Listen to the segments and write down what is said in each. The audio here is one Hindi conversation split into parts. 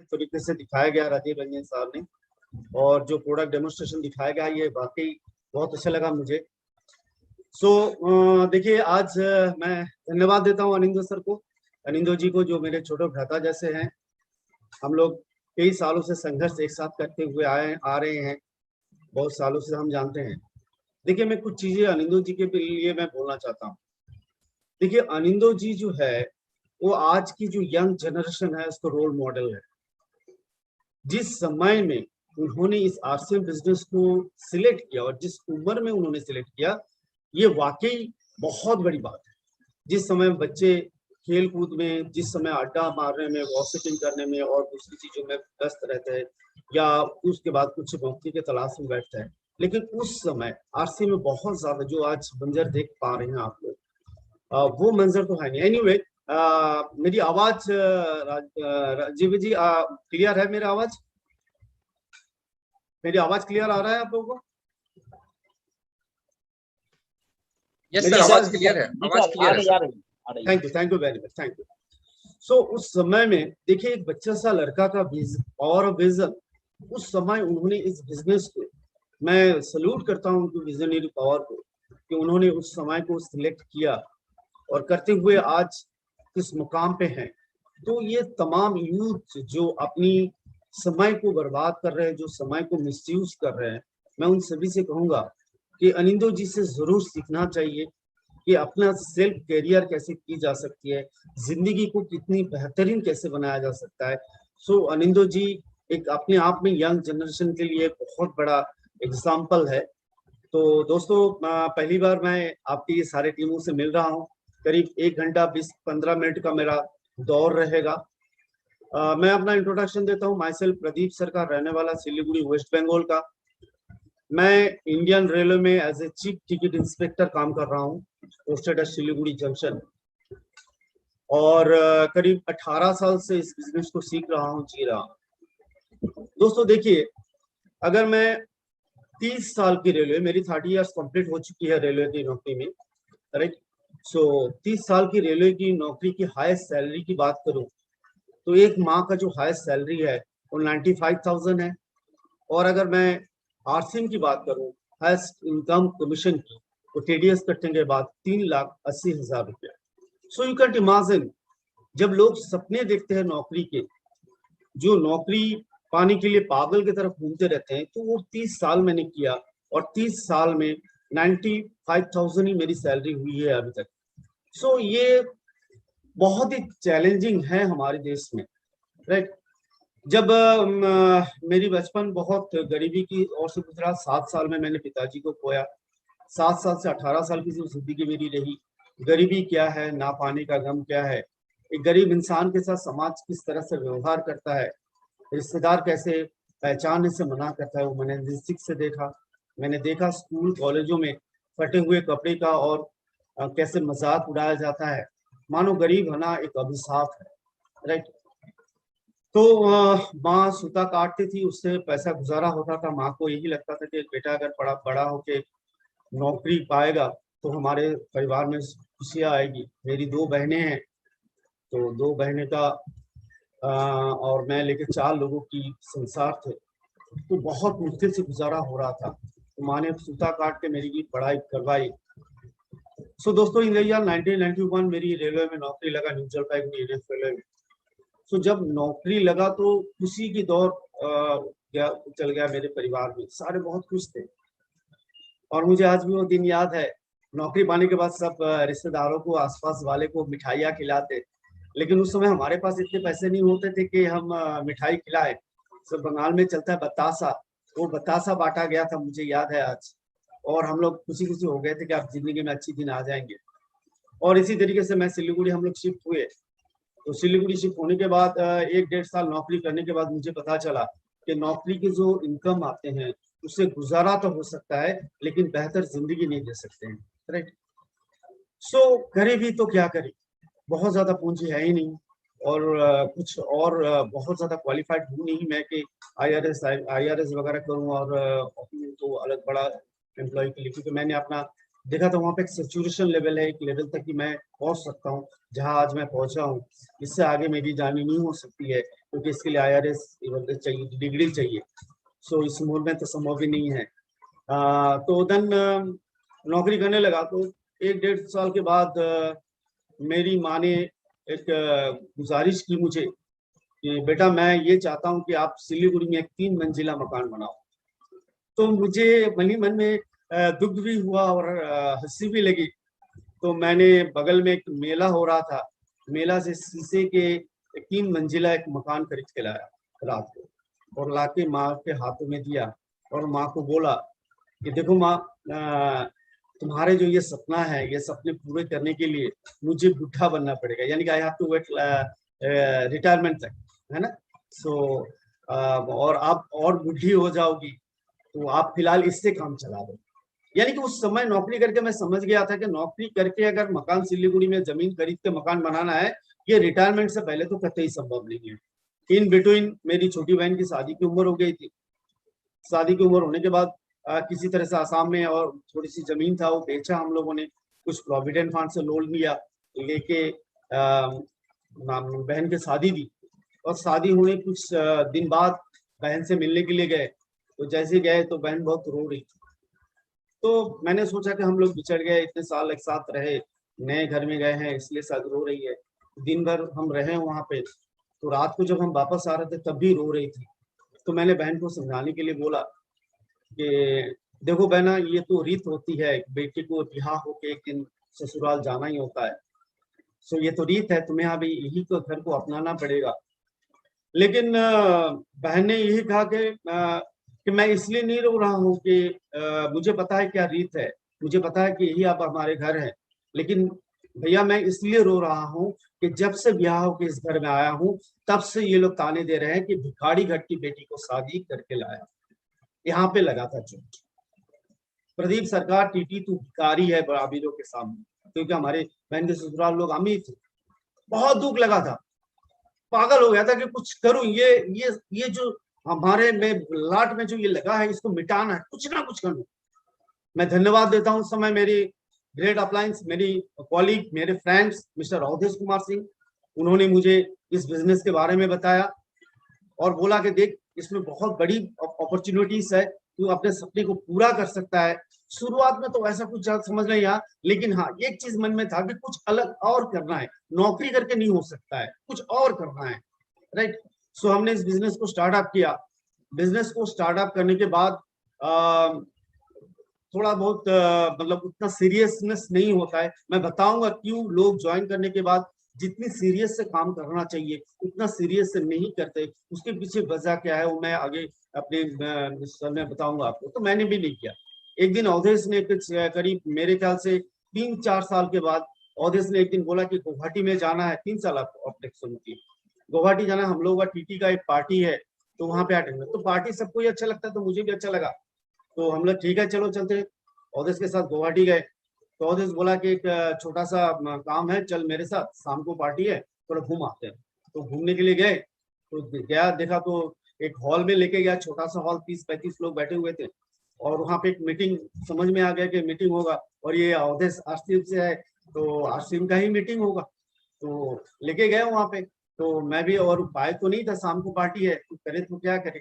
तरीके से दिखाया गया राजीव रंजन साहब ने, और जो प्रोडक्ट डेमोन्स्ट्रेशन दिखाया गया ये वाकई बहुत अच्छा लगा मुझे। देखिए आज मैं धन्यवाद देता हूँ अनिंदो सर को, अनिंदो जी को, जो मेरे छोटे भ्राता जैसे हैं। हम लोग कई सालों से संघर्ष एक साथ करते हुए आ रहे हैं, बहुत सालों से हम जानते हैं। देखिए मैं कुछ चीजें अनिंदो जी के लिए मैं बोलना चाहता हूँ। देखिए अनिंदो जी जो है वो आज की जो यंग जनरेशन है उसको रोल मॉडल है। जिस समय में उन्होंने इस आरसीएम बिजनेस को सिलेक्ट किया और जिस उम्र में उन्होंने सिलेक्ट किया, ये वाकई बहुत बड़ी बात है। जिस समय बच्चे खेल कूद में, जिस समय अड्डा मारने में, वॉसिटिंग करने में और दूसरी चीजों में व्यस्त रहते हैं, या उसके बाद कुछ नौकरी के तलाश में बैठते हैं, लेकिन उस समय आरसी में बहुत ज्यादा जो आज मंजर देख पा रहे हैं आप लोग, वो मंजर तो है नहीं। एनीवे मेरी आवाज राजीव जी क्लियर है? मेरा आवाज, मेरी आवाज क्लियर आ रहा है आप लोगों को? यस सर, आवाज क्लियर है, आवाज क्लियर है। Thank you very much, thank you. So उस समय में देखिए एक बच्चा सा लड़का का पावर ऑफ विजन, उस समय उन्होंने इस बिजनेस को, मैं सल्यूट करता हूँ उनकी विजनरी पावर को, कि उन्होंने उस समय को सिलेक्ट किया और करते हुए आज किस मुकाम पे हैं। तो ये तमाम यूथ जो अपनी समय को बर्बाद कर रहे हैं, जो समय को मिसयूज कर रहे हैं, मैं उन सभी से कहूंगा कि अनिंदो जी से जरूर सीखना चाहिए कि अपना सेल्फ कैरियर कैसे की जा सकती है, जिंदगी को कितनी बेहतरीन कैसे बनाया जा सकता है। सो अनिंदो जी एक अपने आप में यंग जनरेशन के लिए बहुत बड़ा एग्जाम्पल है। तो दोस्तों पहली बार मैं आपकी सारे टीमों से मिल रहा हूँ। करीब 1 घंटा 20-15 मिनट का मेरा दौर रहेगा। मैं अपना इंट्रोडक्शन देता हूँ। माई सेल्फ प्रदीप सर का, रहने वाला सिलीगुड़ी वेस्ट बंगाल का। मैं इंडियन रेलवे में as a chief ticket inspector काम कर रहा हूँ, पोस्टेड एट सिलीगुड़ी जंक्शन, और करीब 18 साल से इस बिजनेस को सीख रहा हूँ, जी रहा हूँ। दोस्तों देखिए, अगर मैं 30 साल की रेलवे, मेरी 30 इयर्स कंप्लीट हो चुकी है रेलवे की नौकरी में, राइट। सो 30 साल की रेलवे की नौकरी की हाईएस्ट सैलरी की बात करूं तो एक माह का जो हाईएस्ट सैलरी है वो 95,000 है। और अगर मैं आरसीएम की बात करूं, हाईएस्ट इनकम कमीशन की, तो टीडीएस कटने के बाद 3,80,000 रुपया। सो यू कैन इमेजिन, जब लोग सपने देखते हैं नौकरी के, जो नौकरी पाने के लिए पागल की तरफ घूमते रहते हैं, तो वो 30 साल मैंने किया और 30 साल में 95,000 ही मेरी सैलरी हुई है अभी तक। सो ये बहुत ही चैलेंजिंग है हमारे देश में, राइट। जब मेरी बचपन बहुत गरीबी की ओर से गुजरा, 7 साल में मैंने पिताजी को खोया। 7 साल से 18 साल की जो जिंदगी मेरी रही, गरीबी क्या है, ना पाने का गम क्या है, एक गरीब इंसान के साथ समाज किस तरह से व्यवहार करता है, रिश्तेदार कैसे पहचानने से मना करता है, वो मैंने नजदीक से देखा। मैंने देखा स्कूल कॉलेजों में फटे हुए कपड़े का और कैसे मजाक उड़ाया जाता है, मानो गरीब होना एक अभिशाप है, राइट। तो माँ सूता काटती थी, उससे पैसा गुजारा होता था। माँ को यही लगता था कि बेटा अगर बड़ा होके नौकरी पाएगा तो हमारे परिवार में खुशियाँ आएगी। मेरी 2 बहनें हैं, तो 2 बहनें का और मैं लेके 4 लोगों की संसार थे, तो बहुत मुश्किल से गुजारा हो रहा था। तो माँ ने सूता काट के मेरी की पढ़ाई करवाई। सो दोस्तों इन द ईयर 1991 मेरी रेलवे में नौकरी लगा, न्यू जलपाईगुड़ी रेलवे में। सो जब नौकरी लगा तो खुशी की दौर चल गया मेरे परिवार में, सारे बहुत खुश थे। और मुझे आज भी वो दिन याद है, नौकरी पाने के बाद सब रिश्तेदारों को, आसपास वाले को मिठाइयाँ खिलाते, लेकिन उस समय हमारे पास इतने पैसे नहीं होते थे कि हम मिठाई खिलाए। सब बंगाल में चलता है बतासा, वो बतासा बांटा गया था, मुझे याद है आज। और हम लोग खुशी खुशी हो गए थे कि अब जिंदगी में अच्छी दिन आ जाएंगे। और इसी तरीके से मैं सिलीगुड़ी, हम लोग शिफ्ट हुए। तो सिलीगुड़ी शिफ्ट होने के बाद 1-1.5 साल नौकरी करने के बाद मुझे पता चला कि नौकरी के जो इनकम आते हैं उससे गुजारा तो हो सकता है, लेकिन बेहतर जिंदगी नहीं दे सकते हैं, राइट। सो करे भी तो क्या करे, बहुत ज्यादा पूंजी है ही नहीं, और कुछ और बहुत ज्यादा क्वालिफाइड हूँ नहीं मैं कि आईआरएस वगैरह करूँ और तो अलग बड़ा एम्प्लॉय के लिए, क्योंकि मैंने अपना देखा था वहाँ पे एक सेचुरेशन लेवल है, एक लेवल तक कि मैं पहुँच सकता हूँ जहाँ आज मैं पहुँचा हूँ। इससे आगे मेरी जानी नहीं हो सकती है, क्योंकि इसके लिए IRS चाहिए, डिग्री चाहिए। सो इस उम्र में तो संभव ही नहीं है। तो देन नौकरी करने लगा। तो 1-1.5 साल के बाद मेरी माँ ने एक गुजारिश की मुझे कि बेटा मैं ये चाहता हूँ कि आप सिलीगुड़ी में एक 3 मंजिला मकान बनाओ। तो मुझे मन ही मन में दुख भी हुआ और हंसी भी लगी। तो मैंने बगल में एक मेला हो रहा था, मेला से शीशे के 3 मंजिला एक मकान खरीद के लाया रात को, और लाके माँ के हाथों में दिया और माँ को बोला कि देखो माँ, तुम्हारे जो ये सपना है, ये सपने पूरे करने के लिए मुझे बूढ़ा बनना पड़ेगा, यानी कि I have to wait retirement तक, है ना। सो और आप और बूढ़ी हो जाओगी, तो आप फिलहाल इससे काम चला दो। यानी कि उस समय नौकरी करके मैं समझ गया था कि नौकरी करके अगर मकान सिलीगुड़ी में जमीन खरीद के मकान बनाना है, ये रिटायरमेंट से पहले तो कतई संभव नहीं है। इन बिटवीन मेरी छोटी बहन की शादी की उम्र हो गई थी। शादी की उम्र होने के बाद किसी तरह से आसाम में और थोड़ी सी जमीन था, वो बेचा हम लोगों ने, कुछ प्रोविडेंट फंड से लोन लिया, लेके बहन की शादी दी। और शादी होने कुछ दिन बाद बहन से मिलने के लिए गए, तो जैसे गए तो बहन बहुत रो रही थी। तो मैंने सोचा कि हम लोग बिछड़ गए, इतने साल एक साथ रहे, नए घर में गए हैं, इसलिए शायद रो रही है। दिन भर हम रहे वहां पे, तो रात को जब हम वापस आ रहे थे तब भी रो रही थी। तो मैंने बहन को समझाने के लिए बोला कि देखो बहना, ये तो रीत होती है, बेटी को ब्याह होके एक दिन ससुराल जाना ही होता है। सो ये तो रीत है, तुम्हें अभी यही तो घर को अपनाना पड़ेगा। लेकिन बहन ने यही कहा कि मैं इसलिए नहीं रो रहा हूँ कि मुझे पता है क्या रीत है, मुझे पता है कि यही आप हमारे घर हैं, लेकिन भैया मैं इसलिए रो रहा हूँ कि जब से ब्याह होकर इस घर में आया हूँ, तब से ये लोग ताने दे रहे हैं कि भिखारी घर की बेटी को शादी करके लाया। यहाँ पे लगा था चोट। प्रदीप सरकार, टीटी तू भिखारी है बराबरों के सामने, क्योंकि हमारे बहन के ससुराल लोग अमीर थे। बहुत दुख लगा था, पागल हो गया था कि कुछ करूं, ये जो हमारे में लाट में जो ये लगा है, इसको मिटाना है, कुछ ना कुछ करूं। मैं धन्यवाद देता हूं उस समय मेरी ग्रेट अप्लायंस, मेरी कॉलीग, मेरे फ्रेंड्स मिस्टर अवधेश कुमार सिंह, उन्होंने मुझे इस बिजनेस के बारे में बताया और बोला कि देख, इसमें बहुत बड़ी अपॉर्चुनिटीज है, तू अपने सपने को पूरा कर सकता है। शुरुआत में तो ऐसा कुछ ज्यादा समझ नहीं आया, लेकिन हाँ एक चीज मन में था कि कुछ अलग और करना है, नौकरी करके नहीं हो सकता है, कुछ और करना है, राइट। सो हमने इस बिजनेस को स्टार्टअप किया। बिजनेस को स्टार्टअप करने के बाद थोड़ा बहुत मतलब उतना सीरियसनेस नहीं होता है। मैं बताऊंगा क्यों लोग ज्वाइन करने के बाद जितनी सीरियस से काम करना चाहिए उतना सीरियस से नहीं करते, उसके पीछे वजह क्या है वो मैं आगे अपने सर में बताऊंगा आपको। तो मैंने भी नहीं किया। एक दिन अवधेश ने करीब मेरे ख्याल से 3-4 साल के बाद अवधेश ने एक दिन बोला कि गुवाहाटी में जाना है। 3 साल ऑब्जेक्शन की, गुवाहाटी जाना, हम लोग का टीटी का एक पार्टी है, तो वहां पे अटेंड। तो पार्टी सबको ही अच्छा लगता है, तो मुझे भी अच्छा लगा। तो हम लोग ठीक है चलो चलते। अवधेश के साथ गुवाहाटी गए, तो अवधेश बोला कि एक छोटा सा काम है, चल मेरे साथ, शाम को पार्टी है, थोड़ा घूम आते हैं। तो घूमने के लिए गए, तो गया, देखा तो एक हॉल में लेके गया, छोटा सा हॉल, 30-35 लोग बैठे हुए थे, और वहां पे एक मीटिंग, समझ में आ गया कि मीटिंग होगा, और ये अवधेश आरसीएम से है, तो आरसीएम का ही मीटिंग होगा। तो लेके गए वहां पे, तो मैं भी, और उपाय तो नहीं था, शाम को पार्टी है, तो करे तो क्या करे,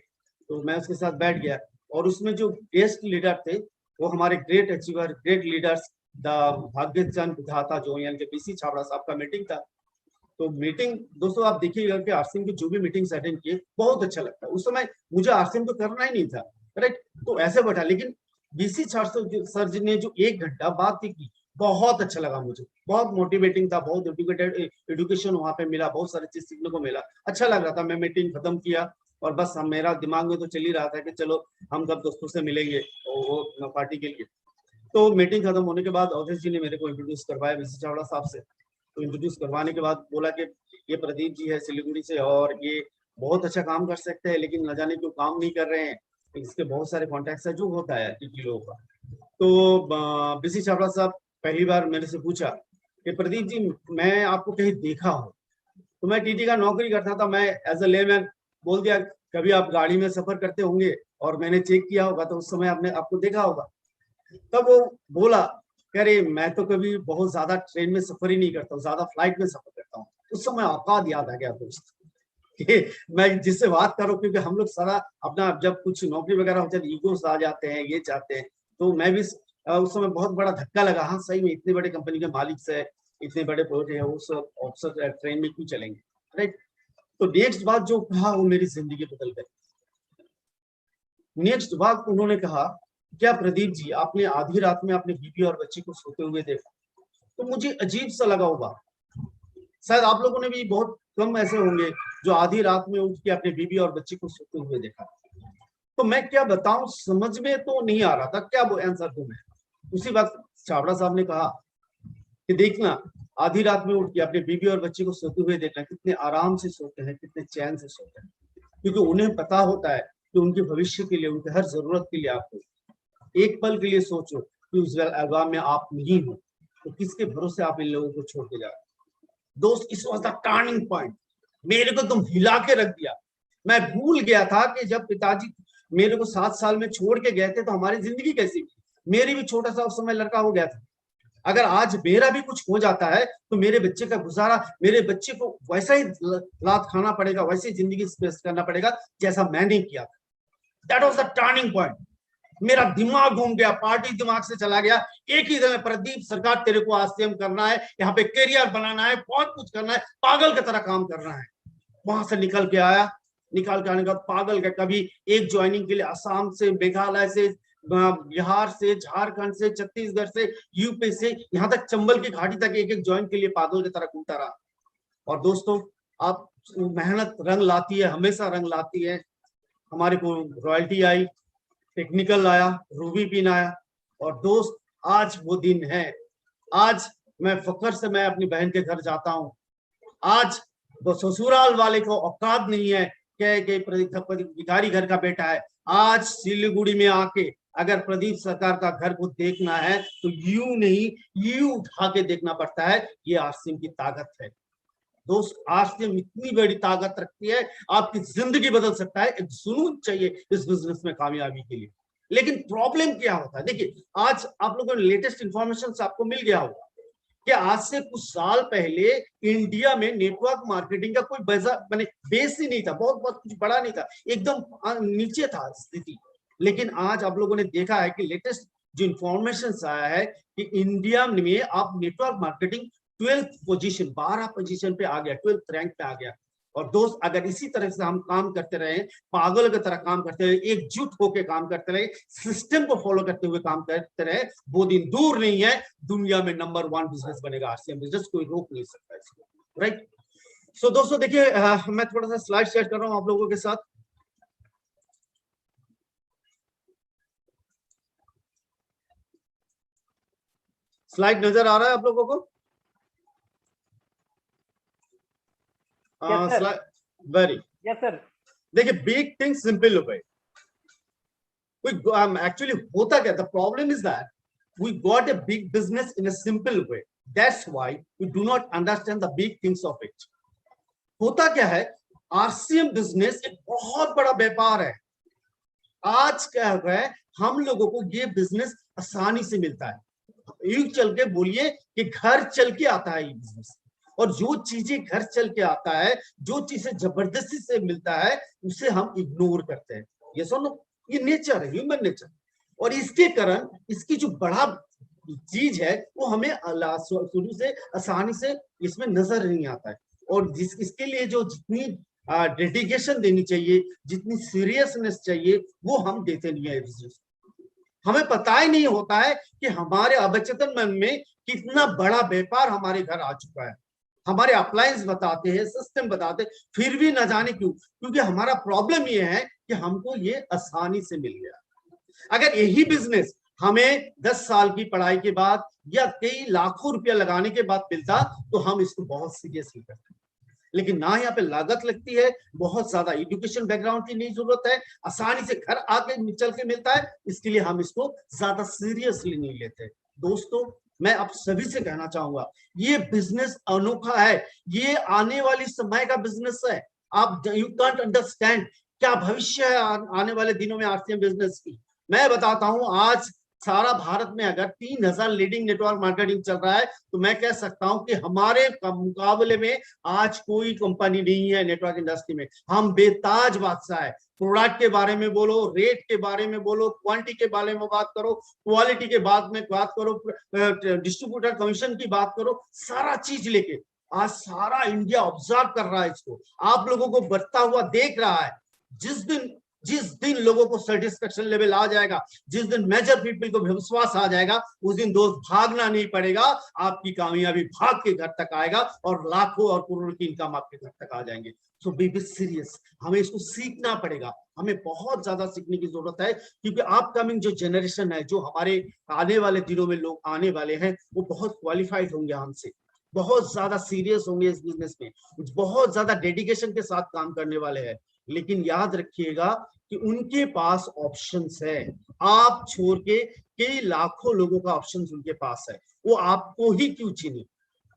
तो मैं उसके साथ बैठ गया। और उसमें जो गेस्ट लीडर थे वो हमारे great achiever, great leaders, the भाग्य चंद विधाता, जो यानी कि बीसी छाबड़ा साहब का मीटिंग था। तो मीटिंग दोस्तों आप देखिएगा कि आरसीएम की जो भी मीटिंग अटेंड किए, बहुत अच्छा लगता है। उस समय मुझे आरसीएम तो करना ही नहीं था, राइट, तो ऐसे बैठा, लेकिन बीसी छाबड़ा सर जी ने जो 1 घंटा बात की, बहुत अच्छा लगा मुझे, बहुत मोटिवेटिंग था, बहुत एजुकेशन वहां पे मिला, बहुत सारी चीज सीखने को मिला, अच्छा लग रहा था। मैं मीटिंग खत्म किया और बस मेरा दिमाग में तो चल ही रहा था कि चलो हम कब दोस्तों से मिलेंगे वो पार्टी के लिए। तो मीटिंग खत्म होने के बाद अवधेश जी ने मेरे को इंट्रोड्यूस करवाया बीसी छाबड़ा साहब से। तो इंट्रोड्यूस करवाने के बाद बोला कि ये प्रदीप जी है सिलीगुड़ी से, और ये बहुत अच्छा काम कर सकते हैं, लेकिन न जाने क्यों काम नहीं कर रहे हैं, इसके बहुत सारे कॉन्टेक्ट्स है, जो होता है टीटी लोगों का। तो बीसी छाबड़ा साहब पहली बार मेरे से पूछा कि प्रदीप जी, मैं आपको कहीं देखा हूँ। तो मैं टीटी का नौकरी करता था, मैं एज अ लेमैन बोल दिया, कभी आप गाड़ी में सफर करते होंगे और मैंने चेक किया होगा, तो उस समय आपने आपको देखा होगा। तब वो बोला, कह रहे मैं तो कभी बहुत ज्यादा ट्रेन में सफर ही नहीं करता हूँ, ज्यादा फ्लाइट में सफर करता हूँ। उस समय औकात याद आ गया दोस्त। कि मैं जिससे बात करूं, क्योंकि हम लोग सारा अपना जब कुछ नौकरी वगैरह होती है ईगोस आ जाते हैं, ये चाहते हैं। तो मैं भी उस समय बहुत बड़ा धक्का लगा, हाँ सही में इतनी बड़ी कंपनी के मालिक से इतने बड़े प्रोजेक्ट है, उस ऑफिसर ट्रेन में क्यों चलेंगे, राइट। तो नेक्स्ट बात जो कहा वो मेरी जिंदगी बदल गई। नेक्स्ट बात उन्होंने कहा, क्या प्रदीप जी आपने आधी रात में अपने बीवी और बच्ची को सोते हुए देखा? तो मुझे अजीब सा लगा वो बात। शायद आप लोगों ने भी बहुत कम ऐसे होंगे जो आधी रात में उठ के अपने बीवी और बच्ची को सोते हुए देखा। तो मैं क्या बताऊं, समझ में तो नहीं आ रहा था क्या वो आंसर दूं मैं। उसी वक्त छाबड़ा साहब ने कहा कि देखना, आधी रात में उठ के अपने बीवी और बच्ची को सोते हुए देखना, कितने आराम से सोते हैं, कितने चैन से सोते हैं, क्योंकि उन्हें पता होता है कि उनके भविष्य के लिए, उनके हर जरूरत के लिए आपको एक पल के लिए सोचो कि उस अगवा में आप नहीं हो, तो किसके भरोसे आप इन लोगों को छोड़ के जा रहे हो। दोस्त, इस वॉज द टर्निंग पॉइंट। मेरे को तुम हिला के रख दिया। मैं भूल गया था कि जब पिताजी मेरे को 7 साल में छोड़ के गए थे तो हमारी जिंदगी कैसी थी। मेरी भी छोटा सा उस समय लड़का हो गया था। अगर आज मेरा भी कुछ हो जाता है तो मेरे बच्चे का गुजारा, मेरे बच्चे को वैसा ही लात खाना पड़ेगा, वैसे ही जिंदगी स्पेस करना पड़ेगा जैसा मैंने किया था। That was the turning point. मेरा दिमाग घूम गया, पार्टी दिमाग से चला गया। एक ही दिन में, प्रदीप सरकार तेरे को आरसीएम करना है, यहाँ पे करियर बनाना है, बहुत कुछ करना है, पागल की तरह काम करना है। वहां से निकल के आया। निकाल के आने के बाद पागल का, कभी एक ज्वाइनिंग के लिए असम से, मेघालय से, बिहार से, झारखंड से, छत्तीसगढ़ से, यूपी से, यहाँ तक चंबल की घाटी तक एक एक ज्वाइन के लिए पागल की तरह घूमता रहा। और दोस्तों, आप मेहनत रंग लाती है, हमेशा रंग लाती है। हमारे को रॉयल्टी आई, टेक्निकल आया, रूबी पिन आया। और दोस्त, आज वो दिन है। आज मैं फख्र से मैं अपनी बहन के घर जाता हूँ। आज वो ससुराल वाले को औकात नहीं है कि भिखारी घर का बेटा है। आज सिलीगुड़ी में आके अगर प्रदीप सरकार का घर को देखना है तो यू नहीं, यू उठा के देखना पड़ता है। ये आरसीएम की ताकत है दोस्त। आरसीएम इतनी बड़ी ताकत रखती है, आपकी जिंदगी बदल सकता है। एक जुनून चाहिए इस बिजनेस में कामयाबी के लिए। लेकिन प्रॉब्लम क्या होता है, देखिए आज आप लोगों ने लेटेस्ट इंफॉर्मेशन आपको मिल गया होगा कि आज से कुछ साल पहले इंडिया में नेटवर्क मार्केटिंग का कोई मैंने बेस ही नहीं था, बहुत बहुत कुछ बड़ा नहीं था, एकदम नीचे था स्थिति। लेकिन आज आप लोगों ने देखा है कि लेटेस्ट जो इंफॉर्मेशन आया है कि इंडिया में आप network marketing 12th position, 12 position पे आ गया, 12th रैंक पे आ गया। और दोस्त, अगर इसी तरह से हम काम करते रहे, पागल की तरह काम करते रहे, एकजुट होकर काम करते रहे, सिस्टम को फॉलो करते हुए काम करते रहे, वो दिन दूर नहीं है दुनिया में नंबर 1 बिजनेस बनेगा आरसीएम बिजनेस। कोई रोक नहीं सकता इसको, राइट। सो दोस्तों देखिए, मैं थोड़ा सा स्लाइड शेयर कर रहा हूं आप लोगों के साथ। स्लाइड नजर आ रहा है आप लोगों को? Very yes sir. देखिए, बिग थिंग सिंपल हो गए। एक्चुअली होता क्या, the problem is that we got a big business in a simple way, that's why we do not understand the big things of it. होता क्या है, आरसीएम बिजनेस एक बहुत बड़ा व्यापार है। आज क्या है, हम लोगों को ये बिजनेस आसानी से मिलता है। यूं चल के बोलिए कि घर चल के आता है ये बिजनेस। और जो चीजें घर चल के आता है, जो चीजें जबरदस्ती से मिलता है, उसे हम इग्नोर करते हैं। ये सुनो, ये नेचर है, ह्यूमन नेचर। और इसके कारण इसकी जो बड़ा चीज है वो हमें शुरू से आसानी से इसमें नजर नहीं आता है। और इसके लिए जो जितनी डेडिकेशन देनी चाहिए, जितनी सीरियसनेस चाहिए, वो हम देते नहीं है बिजनेस। हमें पता ही नहीं होता है कि हमारे अवचेतन मन में कितना बड़ा व्यापार हमारे घर आ चुका है। हमारे अप्लायंस बताते हैं, सिस्टम बताते हैं, फिर भी न जाने क्यों, क्योंकि हमारा प्रॉब्लम ये है कि हमको ये आसानी से मिल गया। अगर यही बिजनेस हमें 10 साल की पढ़ाई के बाद या कई लाखों रुपया लगाने के बाद मिलता तो हम इसको बहुत सीरियसली करते। लेकिन ना यहाँ पे लागत लगती है, बहुत ज्यादा एजुकेशन बैकग्राउंड की नहीं जरूरत है, आसानी से घर आके चल के मिलता है, इसके लिए हम इसको ज्यादा सीरियसली नहीं लेते। दोस्तों, मैं आप सभी से कहना चाहूंगा, ये बिजनेस अनोखा है, ये आने वाली समय का बिजनेस है। आप यू कांट अंडरस्टैंड क्या भविष्य है आने वाले दिनों में आरसीएम बिजनेस की। मैं बताता हूं, आज सारा भारत में अगर 3000 लीडिंग नेटवर्क मार्केटिंग चल रहा है तो मैं कह सकता हूं कि हमारे मुकाबले में आज कोई कंपनी नहीं है नेटवर्क इंडस्ट्री में। हम बेताज बादशाह है। प्रोडक्ट के बारे में बोलो, रेट के बारे में बोलो, क्वांटिटी के बारे में बात करो, क्वालिटी के बाद में बात करो, डिस्ट्रीब्यूटर कमीशन की बात करो, सारा चीज लेके आज सारा इंडिया ऑब्जर्व कर रहा है इसको, आप लोगों को बढ़ता हुआ देख रहा है। जिस दिन लोगों को सेटिस्फेक्शन लेवल आ जाएगा, जिस दिन मेजर पीपल को विश्वास आ जाएगा, उस दिन दोस्त भागना नहीं पड़ेगा, आपकी कामयाबी भाग के घर तक आएगा और लाखों और करोड़ों की इनकम आपके घर तक आ जाएंगे। सो बी सीरियस, हमें इसको सीखना पड़ेगा, हमें बहुत ज्यादा सीखने की जरूरत है, क्योंकि अपकमिंग जो जनरेशन है, जो हमारे आने वाले दिनों में लोग आने वाले हैं, वो बहुत क्वालिफाइड होंगे हमसे, बहुत ज्यादा सीरियस होंगे इस बिजनेस में, बहुत ज्यादा डेडिकेशन के साथ काम करने वाले हैं। लेकिन याद रखिएगा कि उनके पास ऑप्शंस है, आप छोड़ के कई लाखों लोगों का ऑप्शंस उनके पास है, वो आपको ही क्यों चुने,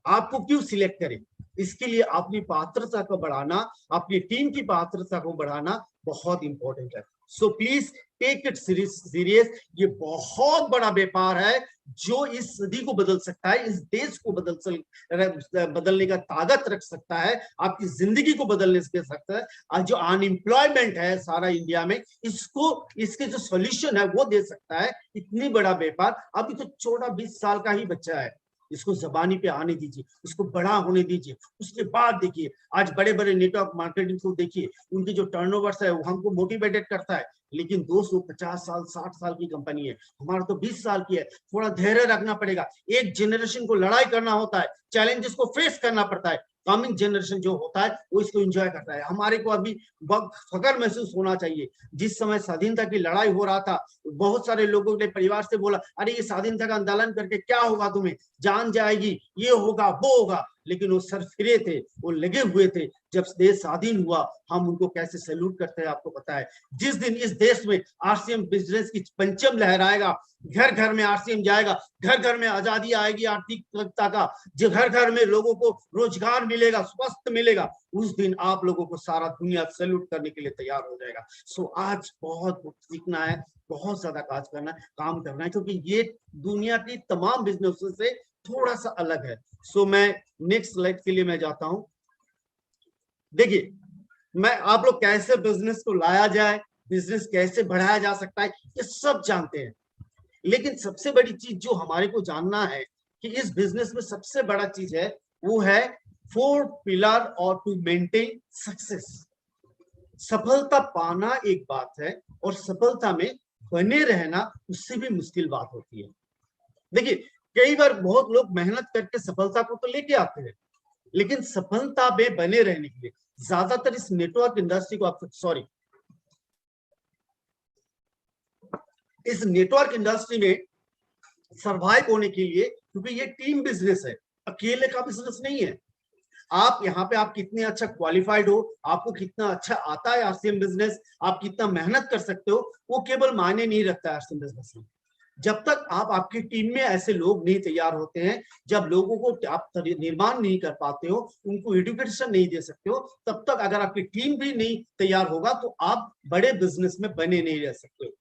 आपको क्यों सिलेक्ट करें। इसके लिए अपनी पात्रता को बढ़ाना, अपनी टीम की पात्रता को बढ़ाना बहुत इंपॉर्टेंट है। So please take it serious. ये बहुत बड़ा व्यापार है जो इस सदी को बदल सकता है, इस देश को बदलने का ताकत रख सकता है, आपकी जिंदगी को बदलने दे सकता है। आज जो अनएम्प्लॉयमेंट है सारा इंडिया में, इसके जो सॉल्यूशन है वो दे सकता है। इतनी बड़ा व्यापार, अभी तो 14-20 साल का ही बच्चा है, इसको जबानी पे आने दीजिए, इसको बड़ा होने दीजिए, उसके बाद देखिए आज बड़े बड़े नेटवर्क मार्केटिंग को देखिए, उनकी जो टर्नओवर्स है वो हमको मोटिवेटेड करता है। लेकिन 250 साल 60 साल की कंपनी है, हमारा तो 20 साल की है। थोड़ा धैर्य रखना पड़ेगा, एक जनरेशन को लड़ाई करना होता है, चैलेंजेस को फेस करना पड़ता है। कमिंग जनरेशन जो होता है वो इसको एंजॉय करता है। हमारे को अभी फख्र महसूस होना चाहिए। जिस समय स्वाधीनता की लड़ाई हो रहा था, बहुत सारे लोगों ने परिवार से बोला, अरे ये स्वाधीनता का आंदोलन करके क्या होगा, तुम्हें जान जाएगी, ये होगा वो होगा, लेकिन वो सर फिरे थे, वो लगे हुए थे। जब देश स्वाधीन हुआ, हम उनको कैसे सैल्यूट करते हैं आपको पता है। जिस दिन इस देश में आरसीएम बिजनेस की पंचम लहराएगा, घर घर में आरसीएम जाएगा, घर घर में आजादी आएगी आर्थिकता का, जो घर घर में लोगों को रोजगार मिलेगा, स्वस्थ मिलेगा, उस दिन आप लोगों को सारा दुनिया सैल्यूट करने के लिए तैयार हो जाएगा। सो आज बहुत सीखना है, बहुत ज्यादा काम करना है, क्योंकि ये दुनिया की तमाम बिजनेस से थोड़ा सा अलग है। सो मैं नेक्स्ट स्लाइड के लिए मैं जाता हूं। देखिए, मैं आप लोग कैसे बिजनेस को लाया जाए, बिजनेस कैसे बढ़ाया जा सकता है, ये सब जानते हैं। लेकिन सबसे बड़ी चीज जो हमारे को जानना है कि इस बिजनेस में सबसे बड़ा चीज है, वो है 4 पिलर और टू मेंटेन सक्सेस। सफलता पाना एक बात है और सफलता में बने रहना उससे भी मुश्किल बात होती है। देखिए, कई बार बहुत लोग मेहनत करके सफलता को तो लेके आते हैं, लेकिन सफलता में बने रहने के लिए ज्यादातर इस नेटवर्क इंडस्ट्री को इस नेटवर्क इंडस्ट्री में सरवाइव होने के लिए, क्योंकि ये टीम बिजनेस है, अकेले का बिजनेस नहीं है। आप यहाँ पे आप कितने अच्छा क्वालिफाइड हो, आपको कितना अच्छा आता है आरसीएम बिजनेस, आप कितना मेहनत कर सकते हो, वो केवल मायने नहीं रखता है आरसीएम बिजनेस में। जब तक आपकी टीम में ऐसे लोग नहीं तैयार होते हैं, जब लोगों को आप निर्माण नहीं कर पाते हो, उनको एजुकेशन नहीं दे सकते हो, तब तक अगर आपकी टीम भी नहीं तैयार होगा तो आप बड़े बिजनेस में बने नहीं रह सकते हो।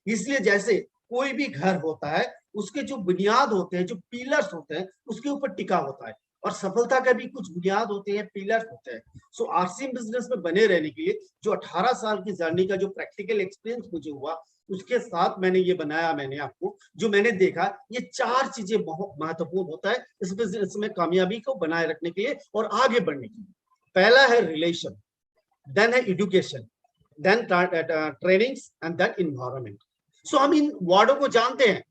इसलिए जैसे कोई भी घर होता है, उसके जो बुनियाद होते हैं, जो पिलर्स होते हैं, उसके ऊपर टिका होता है, और सफलता का भी कुछ बुनियाद होते हैं, पिलर्स होते हैं। सो आरसीएम बिजनेस में बने रहने के लिए जो 18 साल की जर्नी का जो प्रैक्टिकल एक्सपीरियंस मुझे हुआ, उसके साथ मैंने ये बनाया, मैंने आपको जो मैंने देखा, ये 4 चीजें बहुत महत्वपूर्ण होता है इस बिजनेस में कामयाबी को बनाए रखने के लिए और आगे बढ़ने के लिए। पहला है रिलेशन, देन है education, then trainings and then environment. So हम इन वर्डों को जानते हैं,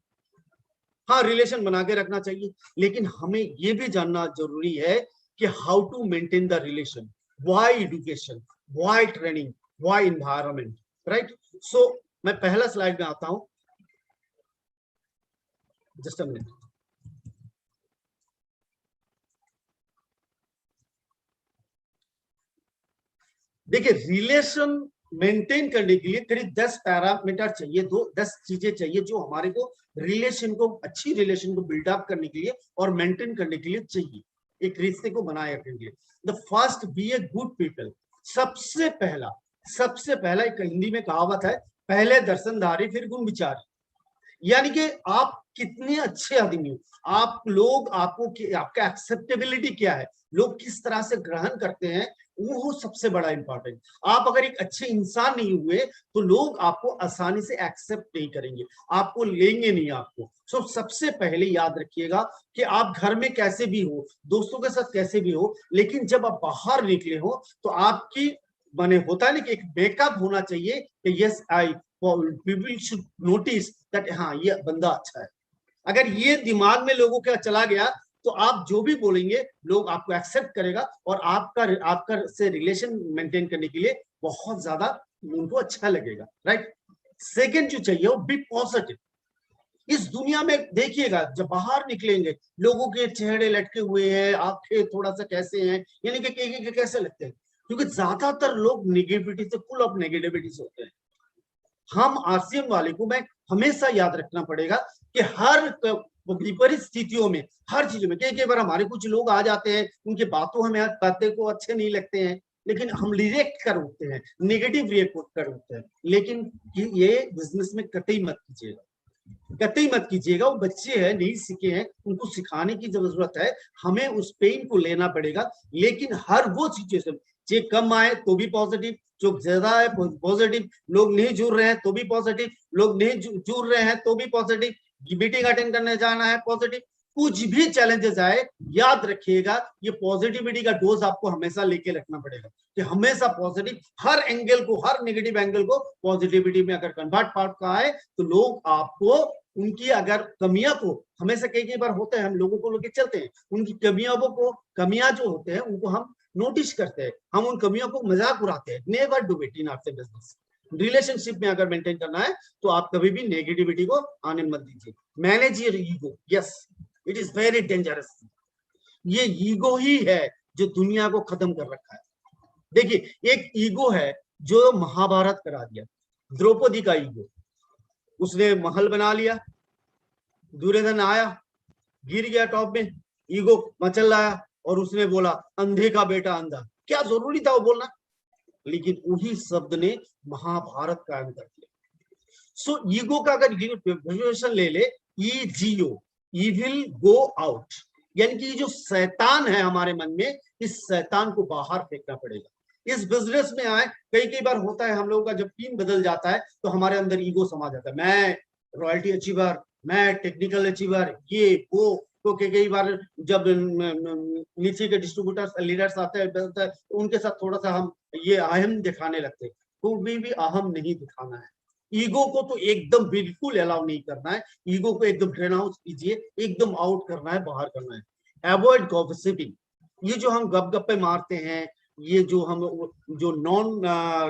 हाँ रिलेशन बना के रखना चाहिए, लेकिन हमें ये भी जानना जरूरी है कि how to maintain the relation, why education, why training, why environment, right. So मैं पहला स्लाइड में आता हूं, जस्ट अ मिनट। देखिए, रिलेशन मेंटेन करने के लिए करीब 10 पैरामीटर चाहिए, 10 चीजें चाहिए जो हमारे को रिलेशन को, अच्छी रिलेशन को बिल्डअप करने के लिए और मेंटेन करने के लिए चाहिए, एक रिश्ते को बनाए रखने के लिए। The first, be a good people. सबसे पहला एक हिंदी में कहावत है, पहले दर्शनधारी फिर गुण विचारी। यानी कि आप कितने अच्छे आदमी हो, आप लोग आपको आपका एक्सेप्टेबिलिटी क्या है, लोग किस तरह से ग्रहण करते हैं, वो सबसे बड़ा इंपॉर्टेंट। आप अगर एक अच्छे इंसान नहीं हुए तो लोग आपको आसानी से एक्सेप्ट नहीं करेंगे, आपको लेंगे नहीं आपको। सो सबसे पहले याद रखिएगा कि आप घर में कैसे भी हो, दोस्तों के साथ कैसे भी हो, लेकिन जब आप बाहर निकले हो तो आपकी माने होता है ना कि एक मेकअप होना चाहिए कि yes I people should notice that हाँ ये बंदा अच्छा है। अगर ये दिमाग में लोगों का चला गया तो आप जो भी बोलेंगे लोग आपको एक्सेप्ट करेगा और आपका से रिलेशन मेंटेन करने के लिए बहुत ज्यादा उनको अच्छा लगेगा, राइट। सेकंड जो चाहिए वो बी पॉजिटिव। इस दुनिया में देखिएगा जब बाहर निकलेंगे लोगों के चेहरे लटके हुए हैं, आंखें थोड़ा सा कैसे हैं, यानी कि कैसे लगते हैं, क्योंकि ज्यादातर लोग नेगेटिविटी से फुल ऑफ नेगेटिविटी से होते हैं। हम आरसीएम वाले को मैं हमेशा याद रखना पड़ेगा कि हर विपरीत स्थितियों में, हर चीजों में, कई बार हमारे कुछ लोग आ जाते हैं, उनकी बातें को अच्छे नहीं लगते हैं, लेकिन हम रिएक्ट कर उठते हैं, नेगेटिव रिएक्ट कर उठते हैं। लेकिन ये बिजनेस में कतई मत कीजिएगा, कतई मत कीजिएगा। वो बच्चे हैं, नहीं सीखे हैं, उनको सिखाने की जरूरत है, हमें उस पेन को लेना पड़ेगा। लेकिन हर वो सिचुएशन, चाहे कम आए तो भी पॉजिटिव, जो ज्यादा है पॉजिटिव, लोग नहीं जुड़ रहे हैं तो भी पॉजिटिव, लोग नहीं जुड़ रहे हैं तो भी पॉजिटिव, मीटिंग अटेंड करने जाना है पॉजिटिव, कुछ भी चैलेंजेस आए याद रखिएगा ये पॉजिटिविटी का डोज आपको हमेशा लेके रखना पड़ेगा कि हमेशा पॉजिटिव, हर एंगल को, हर नेगेटिव एंगल को पॉजिटिविटी में अगर कन्वर्ट पार्ट का आए तो लोग आपको उनकी अगर कमियां को, हमेशा कई बार होता है हम लोगों को लेके चलते हैं, उनकी कमियां जो होते हैं उनको हम नोटिस करते हैं, हम उन कमियों को मजाक उड़ाते हैं। नेवर डू इट इन आपसे बिजनेस। रिलेशनशिप में अगर मेंटेन करना है तो आप कभी भी नेगेटिविटी को आने मत दीजिए। Manage your ego, yes it is very dangerous. ये ईगो ही है जो दुनिया को खत्म कर रखा है। देखिए एक ईगो है जो महाभारत करा दिया, द्रौपदी का ईगो, उसने महल बना लिया, दुर्योधन आया, गिर गया टॉप में, ईगो मचल रहा और उसने बोला अंधे का बेटा अंधा, क्या जरूरी था वो बोलना, लेकिन वही शब्द ने महाभारत कायम कर दिया। सो ईगो का अगर डेफिनेशन ले ले, ईजीओ, इविल गो आउट, यानी कि जो शैतान है हमारे मन में, इस शैतान को बाहर फेंकना पड़ेगा। इस बिजनेस में आए कई बार होता है हम लोगों का जब टीम बदल जाता है तो हमारे अंदर ईगो समा जाता है, मैं रॉयल्टी अचीवर, मैं टेक्निकल अचीवर, ये वो। तो कई बार जब नीचे के डिस्ट्रीब्यूटर्स लीडर्स आते हैं उनके साथ थोड़ा सा हम ये अहम दिखाने लगते हैं, कोई भी अहम नहीं दिखाना है। ईगो को तो एकदम बिल्कुल अलाउ नहीं करना है, ईगो को एकदम ड्रेन आउट कीजिए, एकदम आउट करना है, बाहर करना है। अवॉइड गॉसिपिंग, ये जो हम गपगप्पे मारते हैं, ये जो हम जो नॉन